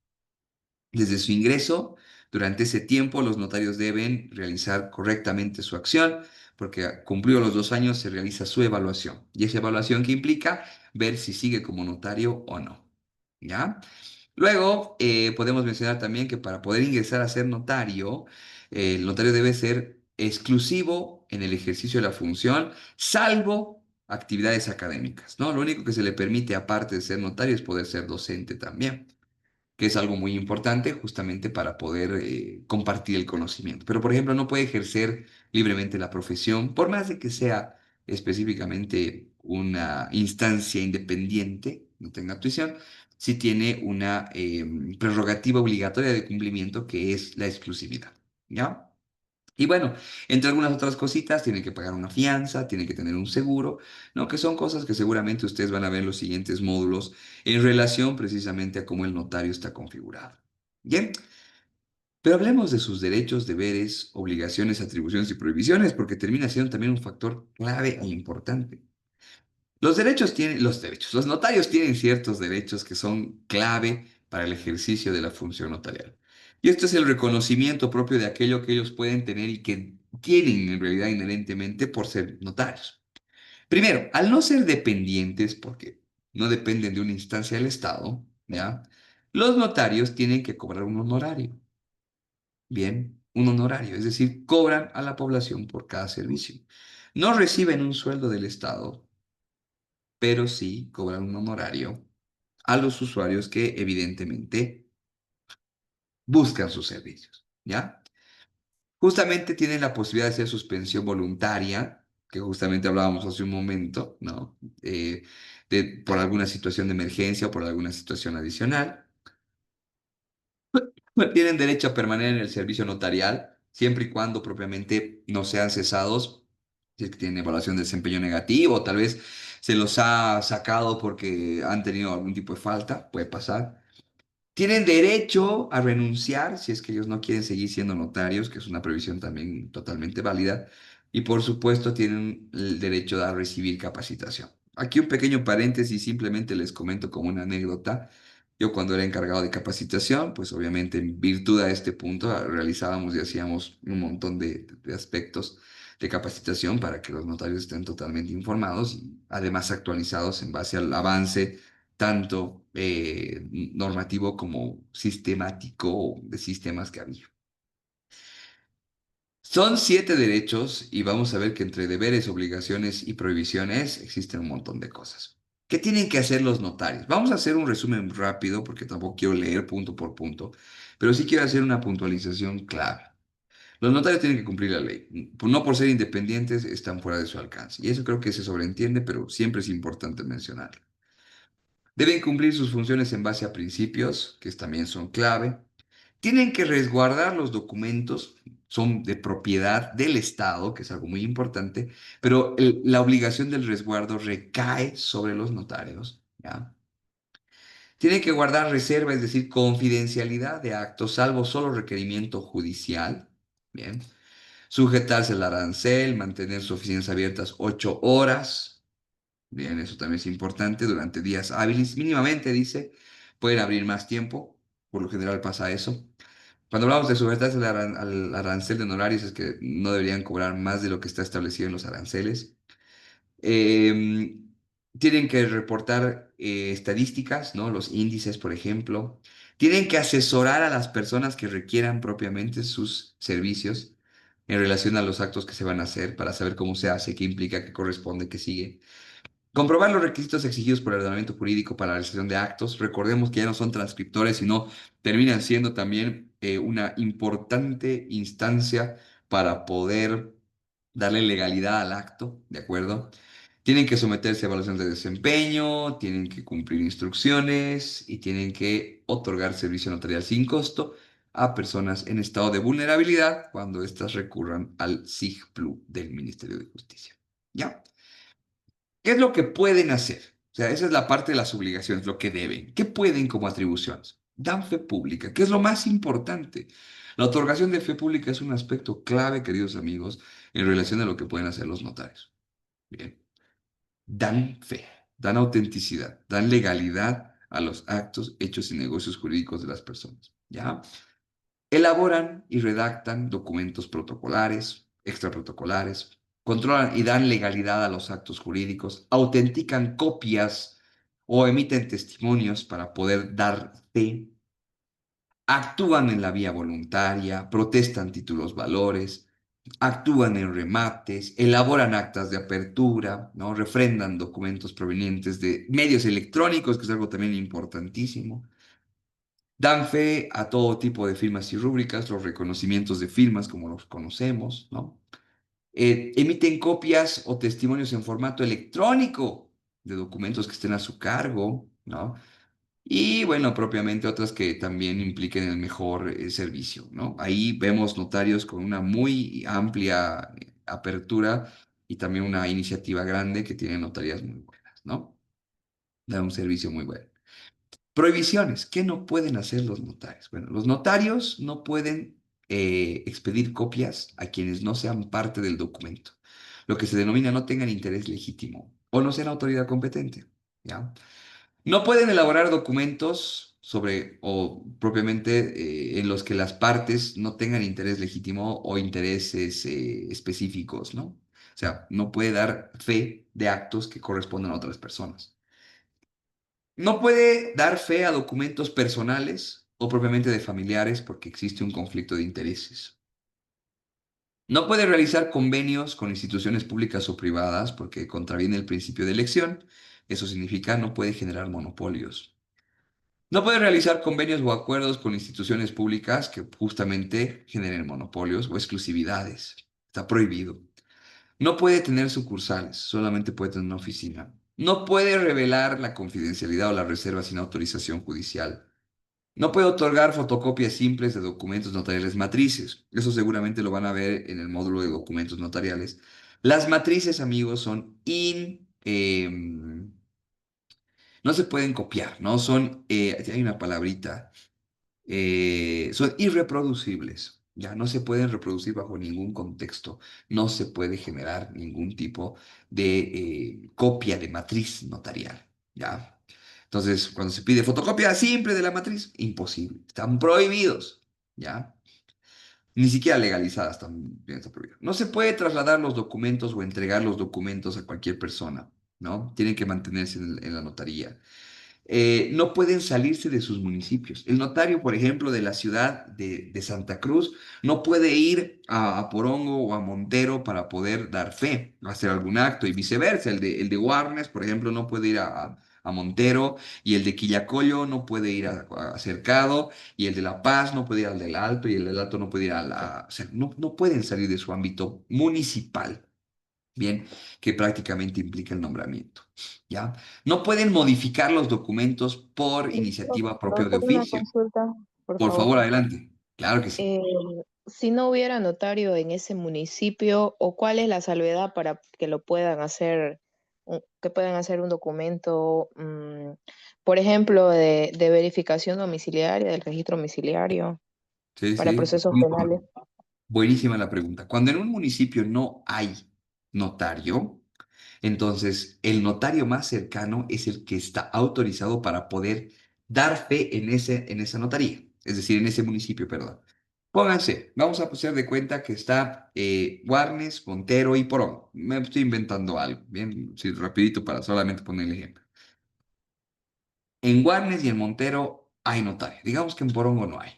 Speaker 2: Desde su ingreso, durante ese tiempo, los notarios deben realizar correctamente su acción, porque cumplidos los 2 años se realiza su evaluación. Y esa evaluación que implica ver si sigue como notario o no. ¿Ya? Luego, podemos mencionar también que para poder ingresar a ser notario, el notario debe ser exclusivo en el ejercicio de la función, salvo actividades académicas, ¿no? Lo único que se le permite, aparte de ser notario, es poder ser docente también, que es algo muy importante justamente para poder compartir el conocimiento. Pero, por ejemplo, no puede ejercer libremente la profesión, por más de que sea específicamente una instancia independiente, no tenga tuición, si tiene una prerrogativa obligatoria de cumplimiento que es la exclusividad, ¿ya? Y bueno, entre algunas otras cositas, tiene que pagar una fianza, tiene que tener un seguro, ¿no? Que son cosas que seguramente ustedes van a ver en los siguientes módulos en relación precisamente a cómo el notario está configurado. Bien, pero hablemos de sus derechos, deberes, obligaciones, atribuciones y prohibiciones, porque termina siendo también un factor clave e importante. Los notarios tienen ciertos derechos que son clave para el ejercicio de la función notarial. Y esto es el reconocimiento propio de aquello que ellos pueden tener y que tienen en realidad inherentemente por ser notarios. Primero, al no ser dependientes, porque no dependen de una instancia del Estado, ¿ya? Los notarios tienen que cobrar un honorario. Bien, un honorario, es decir, cobran a la población por cada servicio. No reciben un sueldo del Estado, pero sí cobran un honorario a los usuarios que evidentemente buscan sus servicios, ¿ya? Justamente tienen la posibilidad de hacer suspensión voluntaria, que justamente hablábamos hace un momento, ¿no? Por alguna situación de emergencia o por alguna situación adicional. Tienen derecho a permanecer en el servicio notarial, siempre y cuando propiamente no sean cesados, si es que tienen evaluación de desempeño negativo, o tal vez se los ha sacado porque han tenido algún tipo de falta, puede pasar. Tienen derecho a renunciar si es que ellos no quieren seguir siendo notarios, que es una previsión también totalmente válida. Y por supuesto tienen el derecho a recibir capacitación. Aquí un pequeño paréntesis, simplemente les comento como una anécdota. Yo cuando era encargado de capacitación, pues obviamente en virtud a este punto realizábamos y hacíamos un montón de aspectos de capacitación para que los notarios estén totalmente informados y además actualizados en base al avance tanto normativo como sistemático de sistemas que había. Son 7 derechos y vamos a ver que entre deberes, obligaciones y prohibiciones existen un montón de cosas. ¿Qué tienen que hacer los notarios? Vamos a hacer un resumen rápido porque tampoco quiero leer punto por punto, pero sí quiero hacer una puntualización clave. Los notarios tienen que cumplir la ley. No por ser independientes están fuera de su alcance. Y eso creo que se sobreentiende, pero siempre es importante mencionarlo. Deben cumplir sus funciones en base a principios, que también son clave. Tienen que resguardar los documentos, son de propiedad del Estado, que es algo muy importante, pero la obligación del resguardo recae sobre los notarios, ¿ya? Tienen que guardar reserva, es decir, confidencialidad de actos, salvo solo requerimiento judicial, ¿bien? Sujetarse al arancel, mantener sus oficinas abiertas 8 horas. Bien, eso también es importante durante días hábiles. Mínimamente, dice, pueden abrir más tiempo. Por lo general pasa eso. Cuando hablamos de sujetarse al arancel de honorarios, es que no deberían cobrar más de lo que está establecido en los aranceles. Eh, Tienen que reportar estadísticas, ¿no? Los índices, por ejemplo. Tienen que asesorar a las personas que requieran propiamente sus servicios en relación a los actos que se van a hacer para saber cómo se hace, qué implica, qué corresponde, qué sigue. Comprobar los requisitos exigidos por el ordenamiento jurídico para la realización de actos. Recordemos que ya no son transcriptores, sino terminan siendo también una importante instancia para poder darle legalidad al acto, ¿de acuerdo? Tienen que someterse a evaluación de desempeño, tienen que cumplir instrucciones y tienen que otorgar servicio notarial sin costo a personas en estado de vulnerabilidad cuando éstas recurran al SIGPLU del Ministerio de Justicia. ¿Ya? ¿Qué es lo que pueden hacer? O sea, esa es la parte de las obligaciones, lo que deben. ¿Qué pueden como atribuciones? Dan fe pública, que es lo más importante. La otorgación de fe pública es un aspecto clave, queridos amigos, en relación a lo que pueden hacer los notarios. Bien, dan fe, dan autenticidad, dan legalidad a los actos, hechos y negocios jurídicos de las personas. ¿Ya? Elaboran y redactan documentos protocolares, extraprotocolares, controlan y dan legalidad a los actos jurídicos, autentican copias o emiten testimonios para poder dar fe, actúan en la vía voluntaria, protestan títulos valores, actúan en remates, elaboran actas de apertura, ¿no? Refrendan documentos provenientes de medios electrónicos, que es algo también importantísimo. Dan fe a todo tipo de firmas y rúbricas, los reconocimientos de firmas como los conocemos, ¿no? Emiten copias o testimonios en formato electrónico de documentos que estén a su cargo, ¿no? Y bueno, propiamente otras que también impliquen el mejor servicio, ¿no? Ahí vemos notarios con una muy amplia apertura y también una iniciativa grande que tiene notarías muy buenas, ¿no? Da un servicio muy bueno. Prohibiciones. ¿Qué no pueden hacer los notarios? Bueno, los notarios no pueden expedir copias a quienes no sean parte del documento, lo que se denomina no tengan interés legítimo o no sean autoridad competente, ¿ya? No pueden elaborar documentos sobre o propiamente en los que las partes no tengan interés legítimo o intereses específicos, ¿no? O sea, no puede dar fe de actos que correspondan a otras personas. No puede dar fe a documentos personales o propiamente de familiares porque existe un conflicto de intereses. No puede realizar convenios con instituciones públicas o privadas porque contraviene el principio de elección. Eso significa no puede generar monopolios. No puede realizar convenios o acuerdos con instituciones públicas que justamente generen monopolios o exclusividades. Está prohibido. No puede tener sucursales, solamente puede tener una oficina. No puede revelar la confidencialidad o la reserva sin autorización judicial. No puede otorgar fotocopias simples de documentos notariales matrices. Eso seguramente lo van a ver en el módulo de documentos notariales. Las matrices, amigos, no se pueden copiar, ¿no? Hay una palabrita, son irreproducibles. Ya no se pueden reproducir bajo ningún contexto. No se puede generar ningún tipo de copia de matriz notarial. ¿Ya? Entonces, cuando se pide fotocopia simple de la matriz, imposible. Están prohibidos. ¿Ya? Ni siquiera legalizadas también está prohibido. No se puede trasladar los documentos o entregar los documentos a cualquier persona. ¿No? Tienen que mantenerse en la notaría. no pueden salirse de sus municipios. El notario, por ejemplo, de la ciudad de Santa Cruz, no puede ir a Porongo o a Montero para poder dar fe, hacer algún acto, y viceversa. El de Warnes, por ejemplo, no puede ir a Montero, y el de Quillacollo no puede ir a Cercado, y el de La Paz no puede ir al del Alto, y el del Alto no puede ir a la... O sea, no pueden salir de su ámbito municipal. Bien, que prácticamente implica el nombramiento, ¿ya? No pueden modificar los documentos por iniciativa propia de
Speaker 1: Doctor, una
Speaker 2: oficio.
Speaker 1: consulta, por
Speaker 2: Por
Speaker 1: favor.
Speaker 2: favor, adelante. Claro que sí.
Speaker 1: Eh, si no hubiera notario en ese municipio, ¿o cuál es la salvedad para que lo puedan hacer, que puedan hacer un documento, por ejemplo, de verificación domiciliaria, del registro domiciliario
Speaker 2: Sí,
Speaker 1: para
Speaker 2: sí.
Speaker 1: procesos
Speaker 2: No,
Speaker 1: penales?
Speaker 2: buenísima la pregunta. Cuando en un municipio no hay notario, entonces el notario más cercano es el que está autorizado para poder dar fe en esa notaría, es decir, en ese municipio, perdón. Pónganse, vamos a hacer de cuenta que está Guarnes, Montero y Porón. Me estoy inventando algo, bien, sí, rapidito para solamente poner el ejemplo. En Guarnes y en Montero hay notario. Digamos que en Porongo no hay.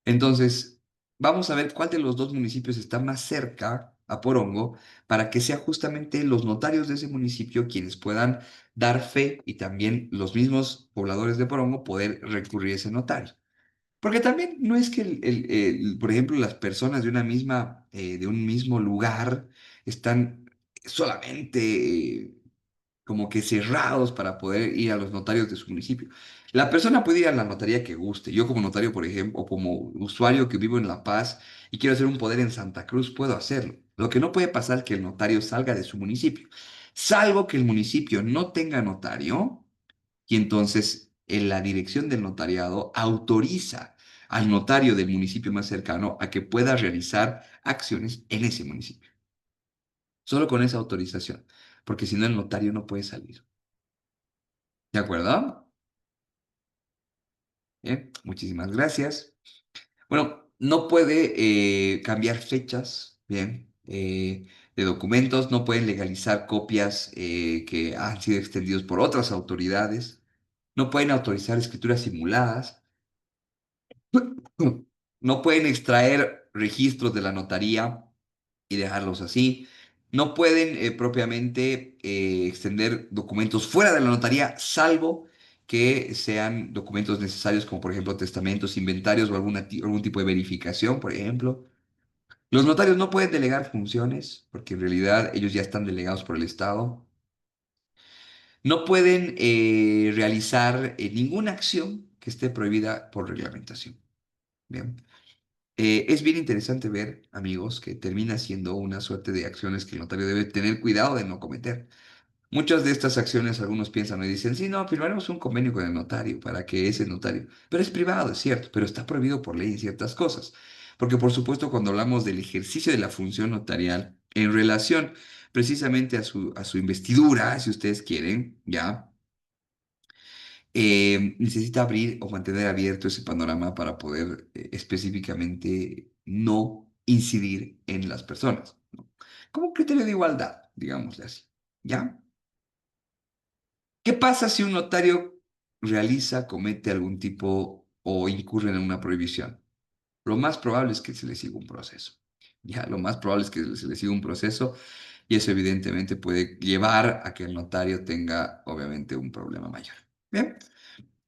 Speaker 2: Entonces, vamos a ver cuál de los dos municipios está más cerca a Porongo para que sea justamente los notarios de ese municipio quienes puedan dar fe y también los mismos pobladores de Porongo poder recurrir a ese notario. Porque también no es que, por ejemplo, las personas de un mismo lugar están solamente como que cerrados para poder ir a los notarios de su municipio. La persona puede ir a la notaría que guste. Yo como notario, por ejemplo, o como usuario que vivo en La Paz y quiero hacer un poder en Santa Cruz, puedo hacerlo. Lo que no puede pasar es que el notario salga de su municipio, salvo que el municipio no tenga notario y entonces en la dirección del notariado autoriza al notario del municipio más cercano a que pueda realizar acciones en ese municipio. Solo con esa autorización, porque si no el notario no puede salir. ¿De acuerdo? Bien, muchísimas gracias. Bueno, no puede cambiar fechas, bien, de documentos, no pueden legalizar copias que han sido extendidos por otras autoridades, no pueden autorizar escrituras simuladas, no pueden extraer registros de la notaría y dejarlos así. No pueden propiamente extender documentos fuera de la notaría, salvo que sean documentos necesarios, como por ejemplo testamentos, inventarios o algún tipo de verificación, por ejemplo. Los notarios no pueden delegar funciones, porque en realidad ellos ya están delegados por el Estado. No pueden realizar ninguna acción que esté prohibida por reglamentación. Bien. Es bien interesante ver, amigos, que termina siendo una suerte de acciones que el notario debe tener cuidado de no cometer. Muchas de estas acciones, algunos piensan y dicen, sí, no, firmaremos un convenio con el notario para que ese notario, pero es privado, es cierto, pero está prohibido por ley en ciertas cosas. Porque, por supuesto, cuando hablamos del ejercicio de la función notarial en relación precisamente a su investidura, si ustedes quieren, ¿ya? Necesita abrir o mantener abierto ese panorama para poder específicamente no incidir en las personas, ¿no? Como un criterio de igualdad, digámosle así. ¿Ya? ¿Qué pasa si un notario comete algún tipo o incurre en una prohibición? Lo más probable es que se le siga un proceso. Ya, lo más probable es que se le siga un proceso y eso evidentemente puede llevar a que el notario tenga obviamente un problema mayor. Bien.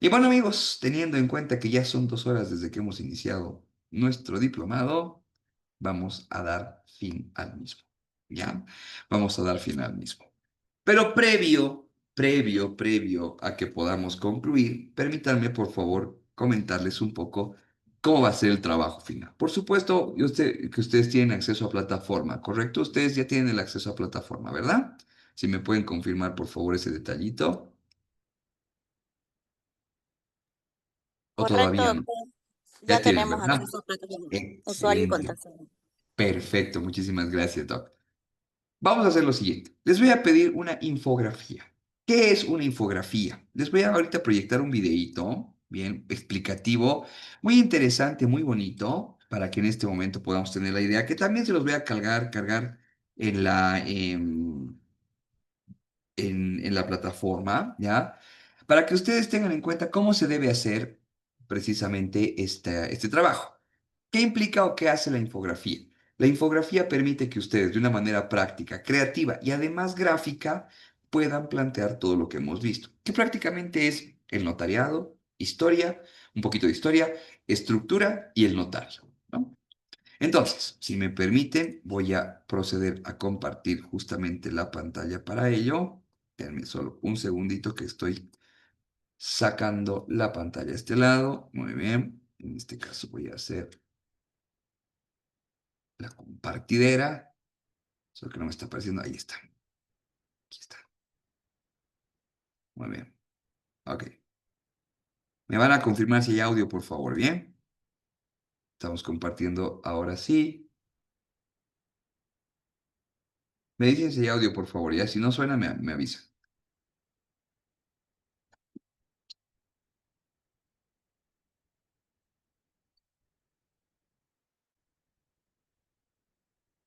Speaker 2: Y bueno, amigos, teniendo en cuenta que ya son 2 horas desde que hemos iniciado nuestro diplomado, vamos a dar fin al mismo. ¿Ya? Vamos a dar fin al mismo. Pero previo a que podamos concluir, permítanme, por favor, comentarles un poco cómo va a ser el trabajo final. Por supuesto, que ustedes tienen acceso a plataforma, ¿correcto? Ustedes ya tienen el acceso a plataforma, ¿verdad? Si me pueden confirmar, por favor, ese detallito. O
Speaker 3: Correcto,
Speaker 2: todavía no.
Speaker 3: doctor.
Speaker 2: Ya
Speaker 3: Ya
Speaker 2: tienen,
Speaker 3: tenemos
Speaker 2: ¿verdad?
Speaker 3: acceso a plataforma, usuario y
Speaker 2: Excelente.
Speaker 3: contraseña.
Speaker 2: Perfecto. Muchísimas gracias, Doc. Vamos a hacer lo siguiente. Les voy a pedir una infografía. ¿Qué es una infografía? Les voy a ahorita proyectar un videíto, bien explicativo, muy interesante, muy bonito, para que en este momento podamos tener la idea, que también se los voy a cargar en la, en la plataforma, ¿ya? para que ustedes tengan en cuenta cómo se debe hacer precisamente este trabajo. ¿Qué implica o qué hace la infografía? La infografía permite que ustedes de una manera práctica, creativa y además gráfica puedan plantear todo lo que hemos visto, que prácticamente es el notariado, historia, un poquito de historia, estructura y el notario, ¿no? Entonces, si me permiten, voy a proceder a compartir justamente la pantalla para ello. Denme solo un segundito que estoy sacando la pantalla a este lado. Muy bien. En este caso voy a hacer la compartidera. Solo que no me está apareciendo. Ahí está. Aquí está. Muy bien. Ok. Me van a confirmar si hay audio, por favor. Bien. Estamos compartiendo ahora sí. Me dicen si hay audio, por favor. Ya, si no suena, me avisan.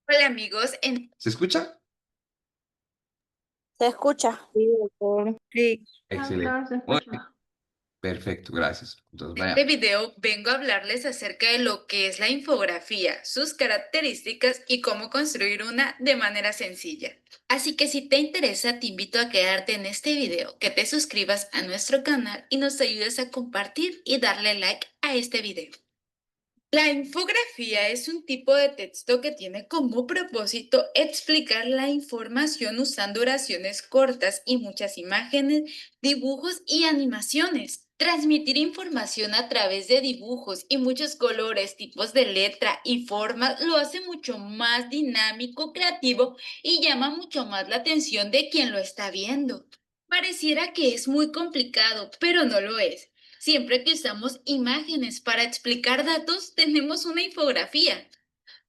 Speaker 3: Hola amigos,
Speaker 2: ¿Se escucha?
Speaker 3: ¿se escucha?
Speaker 1: Sí, doctor.
Speaker 3: Sí.
Speaker 2: Excelente.
Speaker 4: Doctor, se
Speaker 2: Muy
Speaker 4: escucha.
Speaker 2: bien. Perfecto. Gracias. Entonces,
Speaker 3: En este
Speaker 2: vaya.
Speaker 3: video vengo a hablarles acerca de lo que es la infografía, sus características y cómo construir una de manera sencilla. Así que si te interesa, te invito a quedarte en este video, que te suscribas a nuestro canal y nos ayudes a compartir y darle like a este video. La infografía es un tipo de texto que tiene como propósito explicar la información usando oraciones cortas y muchas imágenes, dibujos y animaciones. Transmitir información a través de dibujos y muchos colores, tipos de letra y formas lo hace mucho más dinámico, creativo y llama mucho más la atención de quien lo está viendo. Pareciera que es muy complicado, pero no lo es. Siempre que usamos imágenes para explicar datos, tenemos una infografía.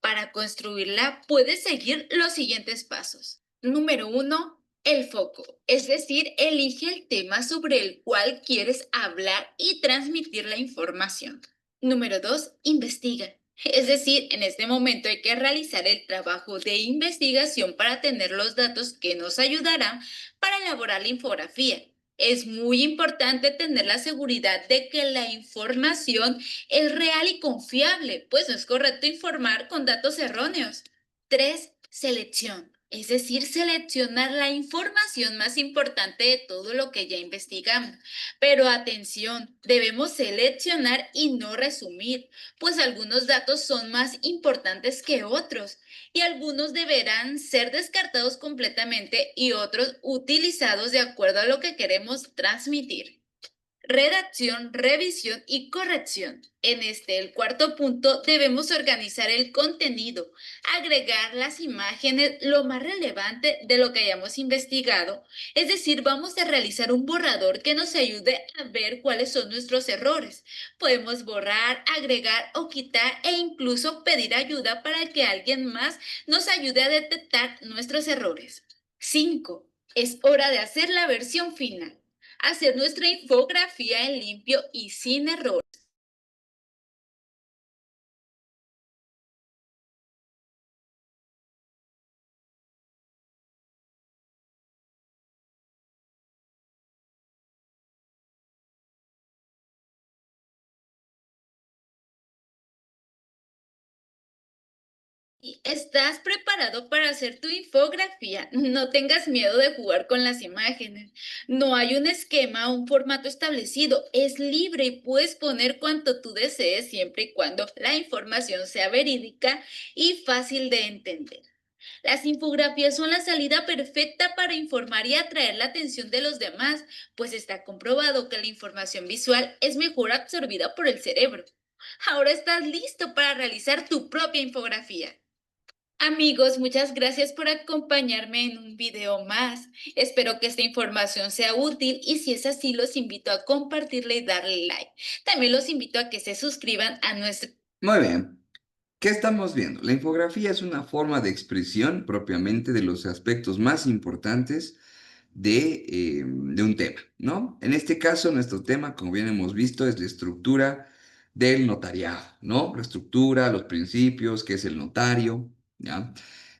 Speaker 3: Para construirla, puedes seguir los siguientes pasos. Número 1, el foco, es decir, elige el tema sobre el cual quieres hablar y transmitir la información. Número 2, investiga. Es decir, en este momento hay que realizar el trabajo de investigación para tener los datos que nos ayudarán para elaborar la infografía. Es muy importante tener la seguridad de que la información es real y confiable, pues no es correcto informar con datos erróneos. 3, selección. Es decir, seleccionar la información más importante de todo lo que ya investigamos. Pero atención, debemos seleccionar y no resumir, pues algunos datos son más importantes que otros y algunos deberán ser descartados completamente y otros utilizados de acuerdo a lo que queremos transmitir. Redacción, revisión y corrección. En el cuarto punto, debemos organizar el contenido, agregar las imágenes, lo más relevante de lo que hayamos investigado. Es decir, vamos a realizar un borrador que nos ayude a ver cuáles son nuestros errores. Podemos borrar, agregar o quitar e incluso pedir ayuda para que alguien más nos ayude a detectar nuestros errores. 5. Es hora de hacer la versión final. Hacer nuestra infografía en limpio y sin error. ¿Estás preparado para hacer tu infografía? No tengas miedo de jugar con las imágenes. No hay un esquema o un formato establecido. Es libre y puedes poner cuanto tú desees siempre y cuando la información sea verídica y fácil de entender. Las infografías son la salida perfecta para informar y atraer la atención de los demás, pues está comprobado que la información visual es mejor absorbida por el cerebro. Ahora estás listo para realizar tu propia infografía. Amigos, muchas gracias por acompañarme en un video más. Espero que esta información sea útil y si es así, los invito a compartirla y darle like. También los invito a que se suscriban a nuestro...
Speaker 2: Muy bien. ¿Qué estamos viendo? La infografía es una forma de expresión propiamente de los aspectos más importantes de un tema, ¿no? En este caso, nuestro tema, como bien hemos visto, es la estructura del notariado, ¿no? La estructura, los principios, qué es el notario, ¿ya?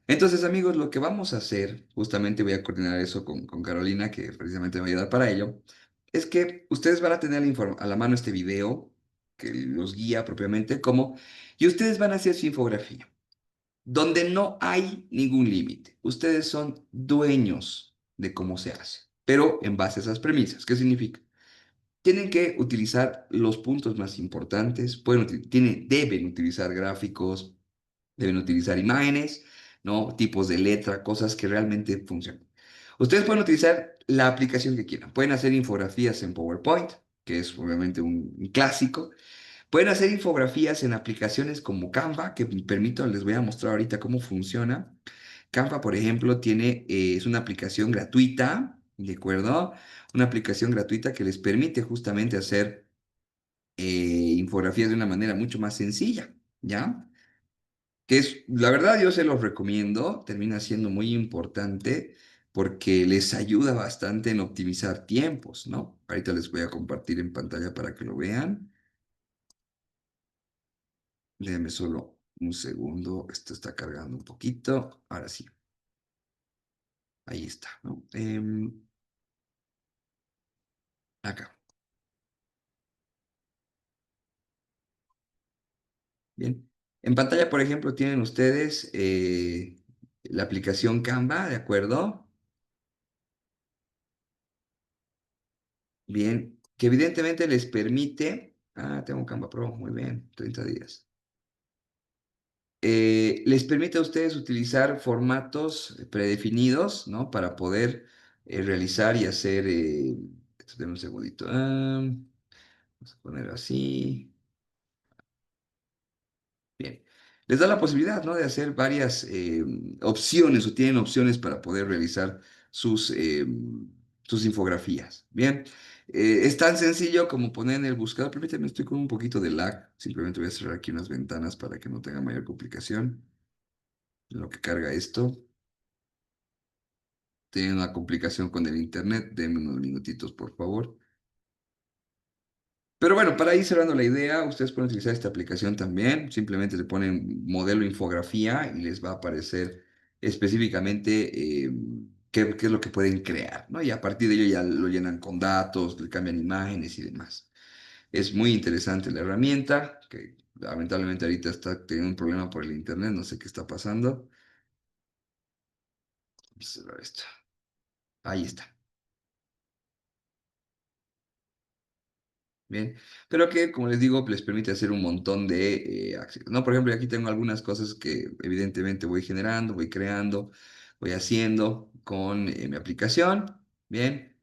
Speaker 2: Entonces, amigos, lo que vamos a hacer, justamente voy a coordinar eso con Carolina, que precisamente me va a ayudar para ello, es que ustedes van a tener a la mano este video que los guía propiamente, como, y ustedes van a hacer su infografía, donde no hay ningún límite. Ustedes son dueños de cómo se hace, pero en base a esas premisas. ¿Qué significa? Tienen que utilizar los puntos más importantes, deben utilizar gráficos, deben utilizar imágenes, ¿no? Tipos de letra, cosas que realmente funcionen. Ustedes pueden utilizar la aplicación que quieran. Pueden hacer infografías en PowerPoint, que es obviamente un clásico. Pueden hacer infografías en aplicaciones como Canva, que les voy a mostrar ahorita cómo funciona. Canva, por ejemplo, es una aplicación gratuita, ¿de acuerdo? Una aplicación gratuita que les permite justamente hacer infografías de una manera mucho más sencilla, ¿ya? Que es, la verdad, yo se los recomiendo, termina siendo muy importante porque les ayuda bastante en optimizar tiempos, ¿no? Ahorita les voy a compartir en pantalla para que lo vean. Déjenme solo un segundo, esto está cargando un poquito. Ahora sí, ahí está, ¿no? Acá, bien. En pantalla, por ejemplo, tienen ustedes la aplicación Canva, ¿de acuerdo? Bien, que evidentemente les permite, tengo Canva Pro, muy bien, 30 días. Les permite a ustedes utilizar formatos predefinidos, ¿no? Para poder realizar y hacer, denme un segundito, vamos a poner así. Bien. Les da la posibilidad, ¿no? De hacer varias opciones o tienen opciones para poder realizar sus infografías. Bien. Es tan sencillo como poner en el buscador. Permítanme, estoy con un poquito de lag. Simplemente voy a cerrar aquí unas ventanas para que no tenga mayor complicación en lo que carga esto. Tiene una complicación con el internet. Denme unos minutitos, por favor. Pero bueno, para ir cerrando la idea, ustedes pueden utilizar esta aplicación también. Simplemente le ponen modelo infografía y les va a aparecer específicamente qué es lo que pueden crear, ¿no? Y a partir de ello ya lo llenan con datos, le cambian imágenes y demás. Es muy interesante la herramienta, que lamentablemente ahorita está teniendo un problema por el internet, no sé qué está pasando. Vamos a cerrar esto. Ahí está. Bien, pero que, como les digo, les permite hacer un montón de acciones, ¿no? Por ejemplo, aquí tengo algunas cosas que evidentemente voy generando, voy creando, voy haciendo con mi aplicación, bien,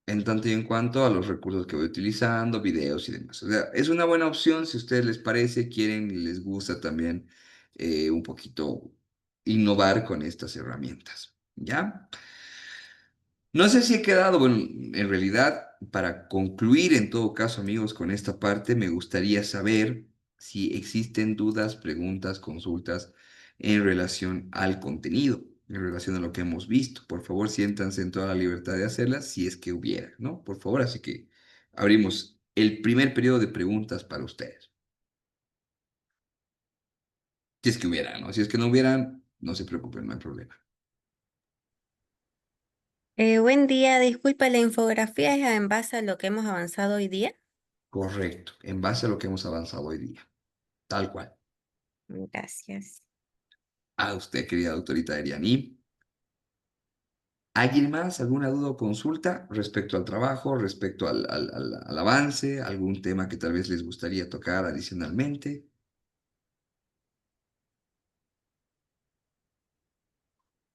Speaker 2: en tanto y en cuanto a los recursos que voy utilizando, videos y demás. O sea, es una buena opción si a ustedes les parece, quieren y les gusta también un poquito innovar con estas herramientas, ¿ya? No sé si he quedado, bueno, en realidad, para concluir en todo caso, amigos, con esta parte, me gustaría saber si existen dudas, preguntas, consultas en relación al contenido, en relación a lo que hemos visto. Por favor, siéntanse en toda la libertad de hacerlas, si es que hubiera, ¿no? Por favor, así que abrimos el primer periodo de preguntas para ustedes. Si es que hubiera, ¿no? Si es que no hubieran, no se preocupen, no hay problema.
Speaker 4: Buen día, disculpa, ¿la infografía es en base a lo que hemos avanzado hoy día?
Speaker 2: Correcto, en base a lo que hemos avanzado hoy día, tal cual.
Speaker 4: Gracias.
Speaker 2: A usted, querida doctorita Eriani. ¿Alguien más? ¿Alguna duda o consulta respecto al trabajo, respecto al avance? ¿Algún tema que tal vez les gustaría tocar adicionalmente?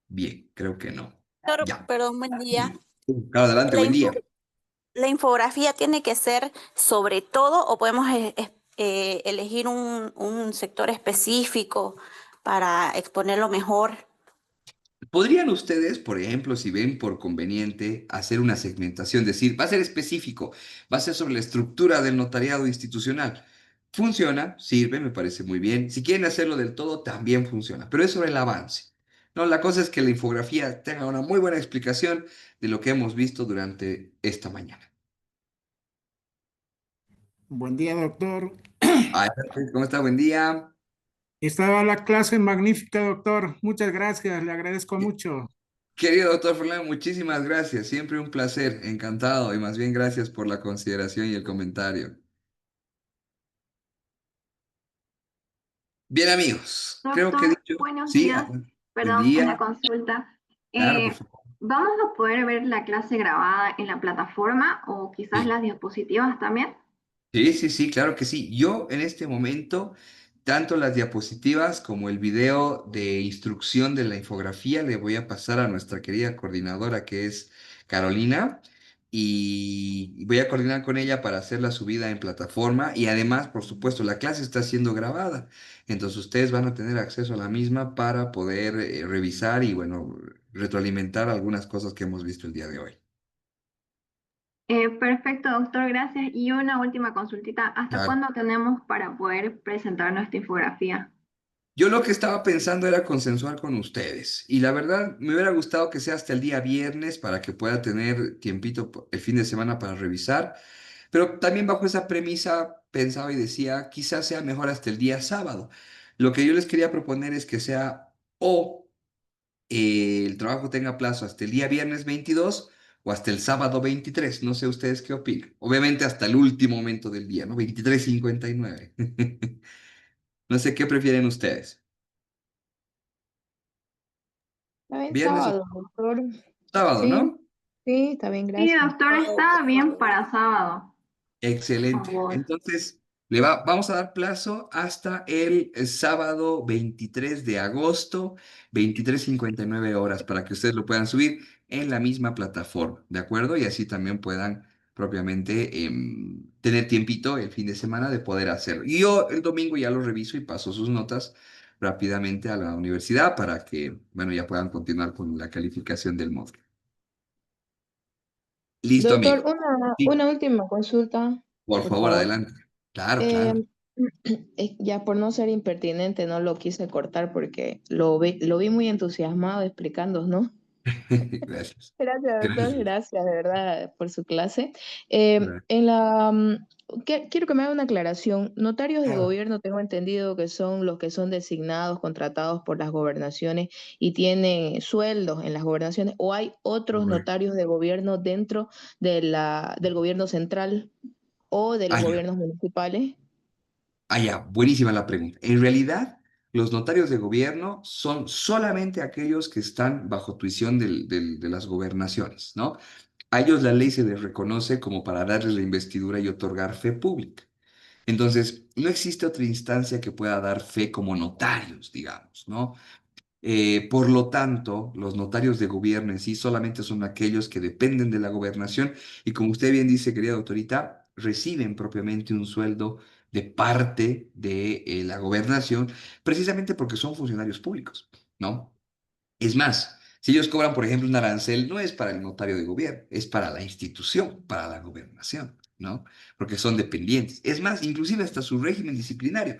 Speaker 2: Bien, creo que no.
Speaker 5: Doctor,
Speaker 2: Ya.
Speaker 5: perdón, buen día.
Speaker 2: Claro, adelante,
Speaker 5: ¿La,
Speaker 2: buen día.
Speaker 5: la infografía tiene que ser sobre todo o podemos elegir un sector específico para exponerlo mejor?
Speaker 2: ¿Podrían ustedes, por ejemplo, si ven por conveniente, hacer una segmentación? Decir, va a ser específico, va a ser sobre la estructura del notariado institucional. Funciona, sirve, me parece muy bien. Si quieren hacerlo del todo, también funciona, pero es sobre el avance. No, la cosa es que la infografía tenga una muy buena explicación de lo que hemos visto durante esta mañana.
Speaker 6: Buen día, doctor.
Speaker 2: Adelante, ¿cómo está? Buen día.
Speaker 6: Estaba la clase magnífica, doctor. Muchas gracias, le agradezco mucho.
Speaker 2: Querido doctor Fernando, muchísimas gracias. Siempre un placer, encantado y más bien gracias por la consideración y el comentario. Bien, amigos, creo que he
Speaker 7: Doctor,
Speaker 2: dicho,
Speaker 7: buenos
Speaker 2: sí,
Speaker 7: días.
Speaker 2: buen
Speaker 7: Perdón, una
Speaker 2: día.
Speaker 7: consulta.
Speaker 2: Claro, por favor.
Speaker 7: ¿Vamos a poder ver la clase grabada en la plataforma o quizás
Speaker 2: Sí.
Speaker 7: las diapositivas también?
Speaker 2: Sí, sí, sí, claro que sí. Yo en este momento, tanto las diapositivas como el video de instrucción de la infografía le voy a pasar a nuestra querida coordinadora que es Carolina y voy a coordinar con ella para hacer la subida en plataforma y además, por supuesto, la clase está siendo grabada. Entonces ustedes van a tener acceso a la misma para poder revisar y, bueno, retroalimentar algunas cosas que hemos visto el día de hoy.
Speaker 7: Perfecto, doctor, gracias. Y una última consultita. ¿Hasta
Speaker 2: Claro.
Speaker 7: cuándo tenemos para poder presentar nuestra infografía?
Speaker 2: Yo lo que estaba pensando era consensuar con ustedes y la verdad me hubiera gustado que sea hasta el día viernes para que pueda tener tiempito el fin de semana para revisar, pero también bajo esa premisa pensaba y decía, quizás sea mejor hasta el día sábado. Lo que yo les quería proponer es que sea o el trabajo tenga plazo hasta el día viernes 22 o hasta el sábado 23. No sé ustedes qué opinan. Obviamente hasta el último momento del día, ¿no? 23:59. No sé qué prefieren ustedes.
Speaker 1: Está bien,
Speaker 2: Viernes o
Speaker 1: sábado, doctor.
Speaker 2: sábado,
Speaker 1: Sí,
Speaker 2: ¿no?
Speaker 1: sí, está bien,
Speaker 7: Sí,
Speaker 1: gracias.
Speaker 7: doctor,
Speaker 4: Oh, por
Speaker 7: está bien
Speaker 4: favor.
Speaker 7: para sábado. Por
Speaker 2: Excelente.
Speaker 7: favor.
Speaker 2: Entonces, vamos a dar plazo hasta el sábado 23 de agosto, 23:59 para que ustedes lo puedan subir en la misma plataforma, ¿de acuerdo? Y así también puedan propiamente tener tiempito el fin de semana de poder hacerlo. Y yo el domingo ya lo reviso y paso sus notas rápidamente a la universidad para que, bueno, ya puedan continuar con la calificación del módulo. Listo,
Speaker 1: Doctor,
Speaker 2: amigo. Sí,
Speaker 1: una última consulta,
Speaker 2: por
Speaker 1: por
Speaker 2: favor,
Speaker 1: favor.
Speaker 2: adelante. Claro,
Speaker 1: Eh,
Speaker 2: claro.
Speaker 1: ya por no ser impertinente, no lo quise cortar porque lo vi muy entusiasmado explicando, ¿no?
Speaker 2: Gracias.
Speaker 1: Gracias, doctor,
Speaker 2: Gracias.
Speaker 1: gracias de verdad por su clase.
Speaker 2: Gracias.
Speaker 1: Quiero que me haga una aclaración. Notarios de
Speaker 2: Claro.
Speaker 1: gobierno tengo entendido que son los que son designados, contratados por las gobernaciones y tienen sueldos en las gobernaciones, o hay otros
Speaker 2: Correcto.
Speaker 1: notarios de gobierno dentro del gobierno central o de los
Speaker 2: Ah, ya.
Speaker 1: gobiernos municipales.
Speaker 2: Ah, ya. Buenísima la pregunta. En realidad, los notarios de gobierno son solamente aquellos que están bajo tuición de las gobernaciones, ¿no? A ellos la ley se les reconoce como para darles la investidura y otorgar fe pública. Entonces, no existe otra instancia que pueda dar fe como notarios, digamos, ¿no? Por lo tanto, los notarios de gobierno en sí solamente son aquellos que dependen de la gobernación y como usted bien dice, querida autorita, reciben propiamente un sueldo de parte de la gobernación, precisamente porque son funcionarios públicos, ¿no? Es más, si ellos cobran, por ejemplo, un arancel, no es para el notario de gobierno, es para la institución, para la gobernación, ¿no? Porque son dependientes. Es más, inclusive hasta su régimen disciplinario.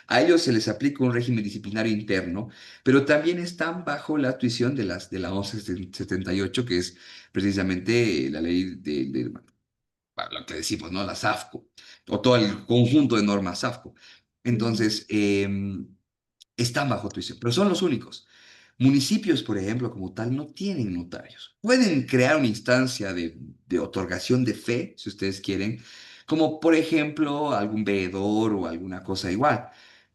Speaker 2: A ellos se les aplica un régimen disciplinario interno, pero también están bajo la tuición de la 1178, que es precisamente la ley bueno, lo que decimos, ¿no? La SAFCO, o todo el conjunto de normas SAFCO.
Speaker 1: Ujú.
Speaker 2: Entonces, están bajo tuición, pero son los únicos. Municipios, por ejemplo, como tal, no tienen notarios. Pueden crear una instancia de otorgación de fe, si ustedes quieren, como por ejemplo algún veedor o alguna cosa igual,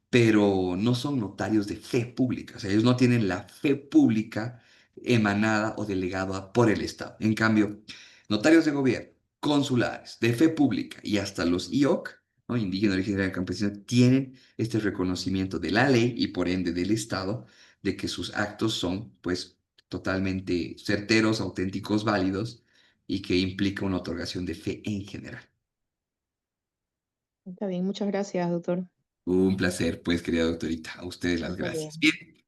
Speaker 2: pero no son notarios de fe pública. O sea, ellos no tienen la fe pública emanada o delegada por el Estado. En cambio, notarios de gobierno, consulares, de fe pública y hasta los IOC, ¿no? Indígena, originaria, campesina, tienen este reconocimiento de la ley y por ende del Estado de que sus actos son, pues, totalmente certeros, auténticos, válidos y que implica una otorgación de fe en general.
Speaker 1: Está bien, muchas gracias, doctor.
Speaker 2: Un placer, pues, querida doctorita. A ustedes las
Speaker 1: Está
Speaker 2: gracias.
Speaker 1: bien.
Speaker 2: Bien,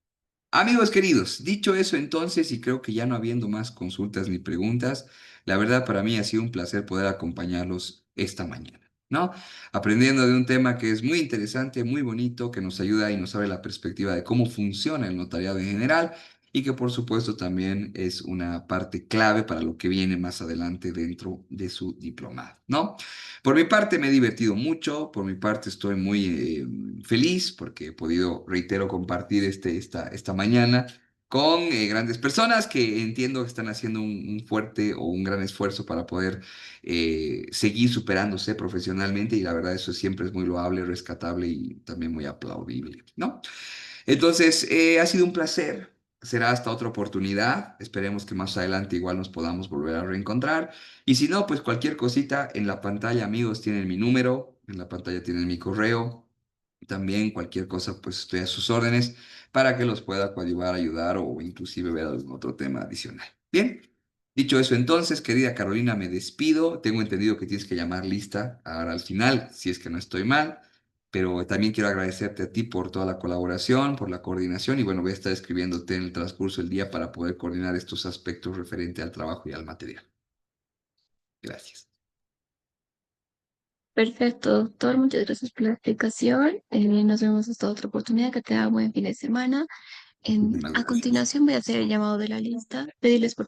Speaker 2: amigos queridos, dicho eso entonces, y creo que ya no habiendo más consultas ni preguntas, la verdad para mí ha sido un placer poder acompañarlos esta mañana, ¿no? Aprendiendo de un tema que es muy interesante, muy bonito, que nos ayuda y nos abre la perspectiva de cómo funciona el notariado en general y que por supuesto también es una parte clave para lo que viene más adelante dentro de su diplomado, ¿no? Por mi parte me he divertido mucho, por mi parte estoy muy feliz porque he podido, reitero, compartir esta mañana con grandes personas que entiendo que están haciendo un fuerte o un gran esfuerzo para poder seguir superándose profesionalmente y la verdad eso siempre es muy loable, rescatable y también muy aplaudible, ¿no? Entonces, ha sido un placer. Será hasta otra oportunidad. Esperemos que más adelante igual nos podamos volver a reencontrar. Y si no, pues cualquier cosita en la pantalla, amigos, tienen mi número, en la pantalla tienen mi correo. También cualquier cosa, pues estoy a sus órdenes para que los pueda coadyuvar, ayudar o inclusive ver algún otro tema adicional. Bien, dicho eso entonces, querida Carolina, me despido. Tengo entendido que tienes que llamar lista ahora al final, si es que no estoy mal. Pero también quiero agradecerte a ti por toda la colaboración, por la coordinación y bueno, voy a estar escribiéndote en el transcurso del día para poder coordinar estos aspectos referente al trabajo y al material. Gracias.
Speaker 8: Perfecto, doctor. Muchas gracias por la explicación. Nos vemos hasta otra oportunidad. Que tenga buen fin de semana.
Speaker 2: Muchísimas
Speaker 8: A
Speaker 2: gracias.
Speaker 8: continuación voy a hacer el llamado de la lista. Pedirles por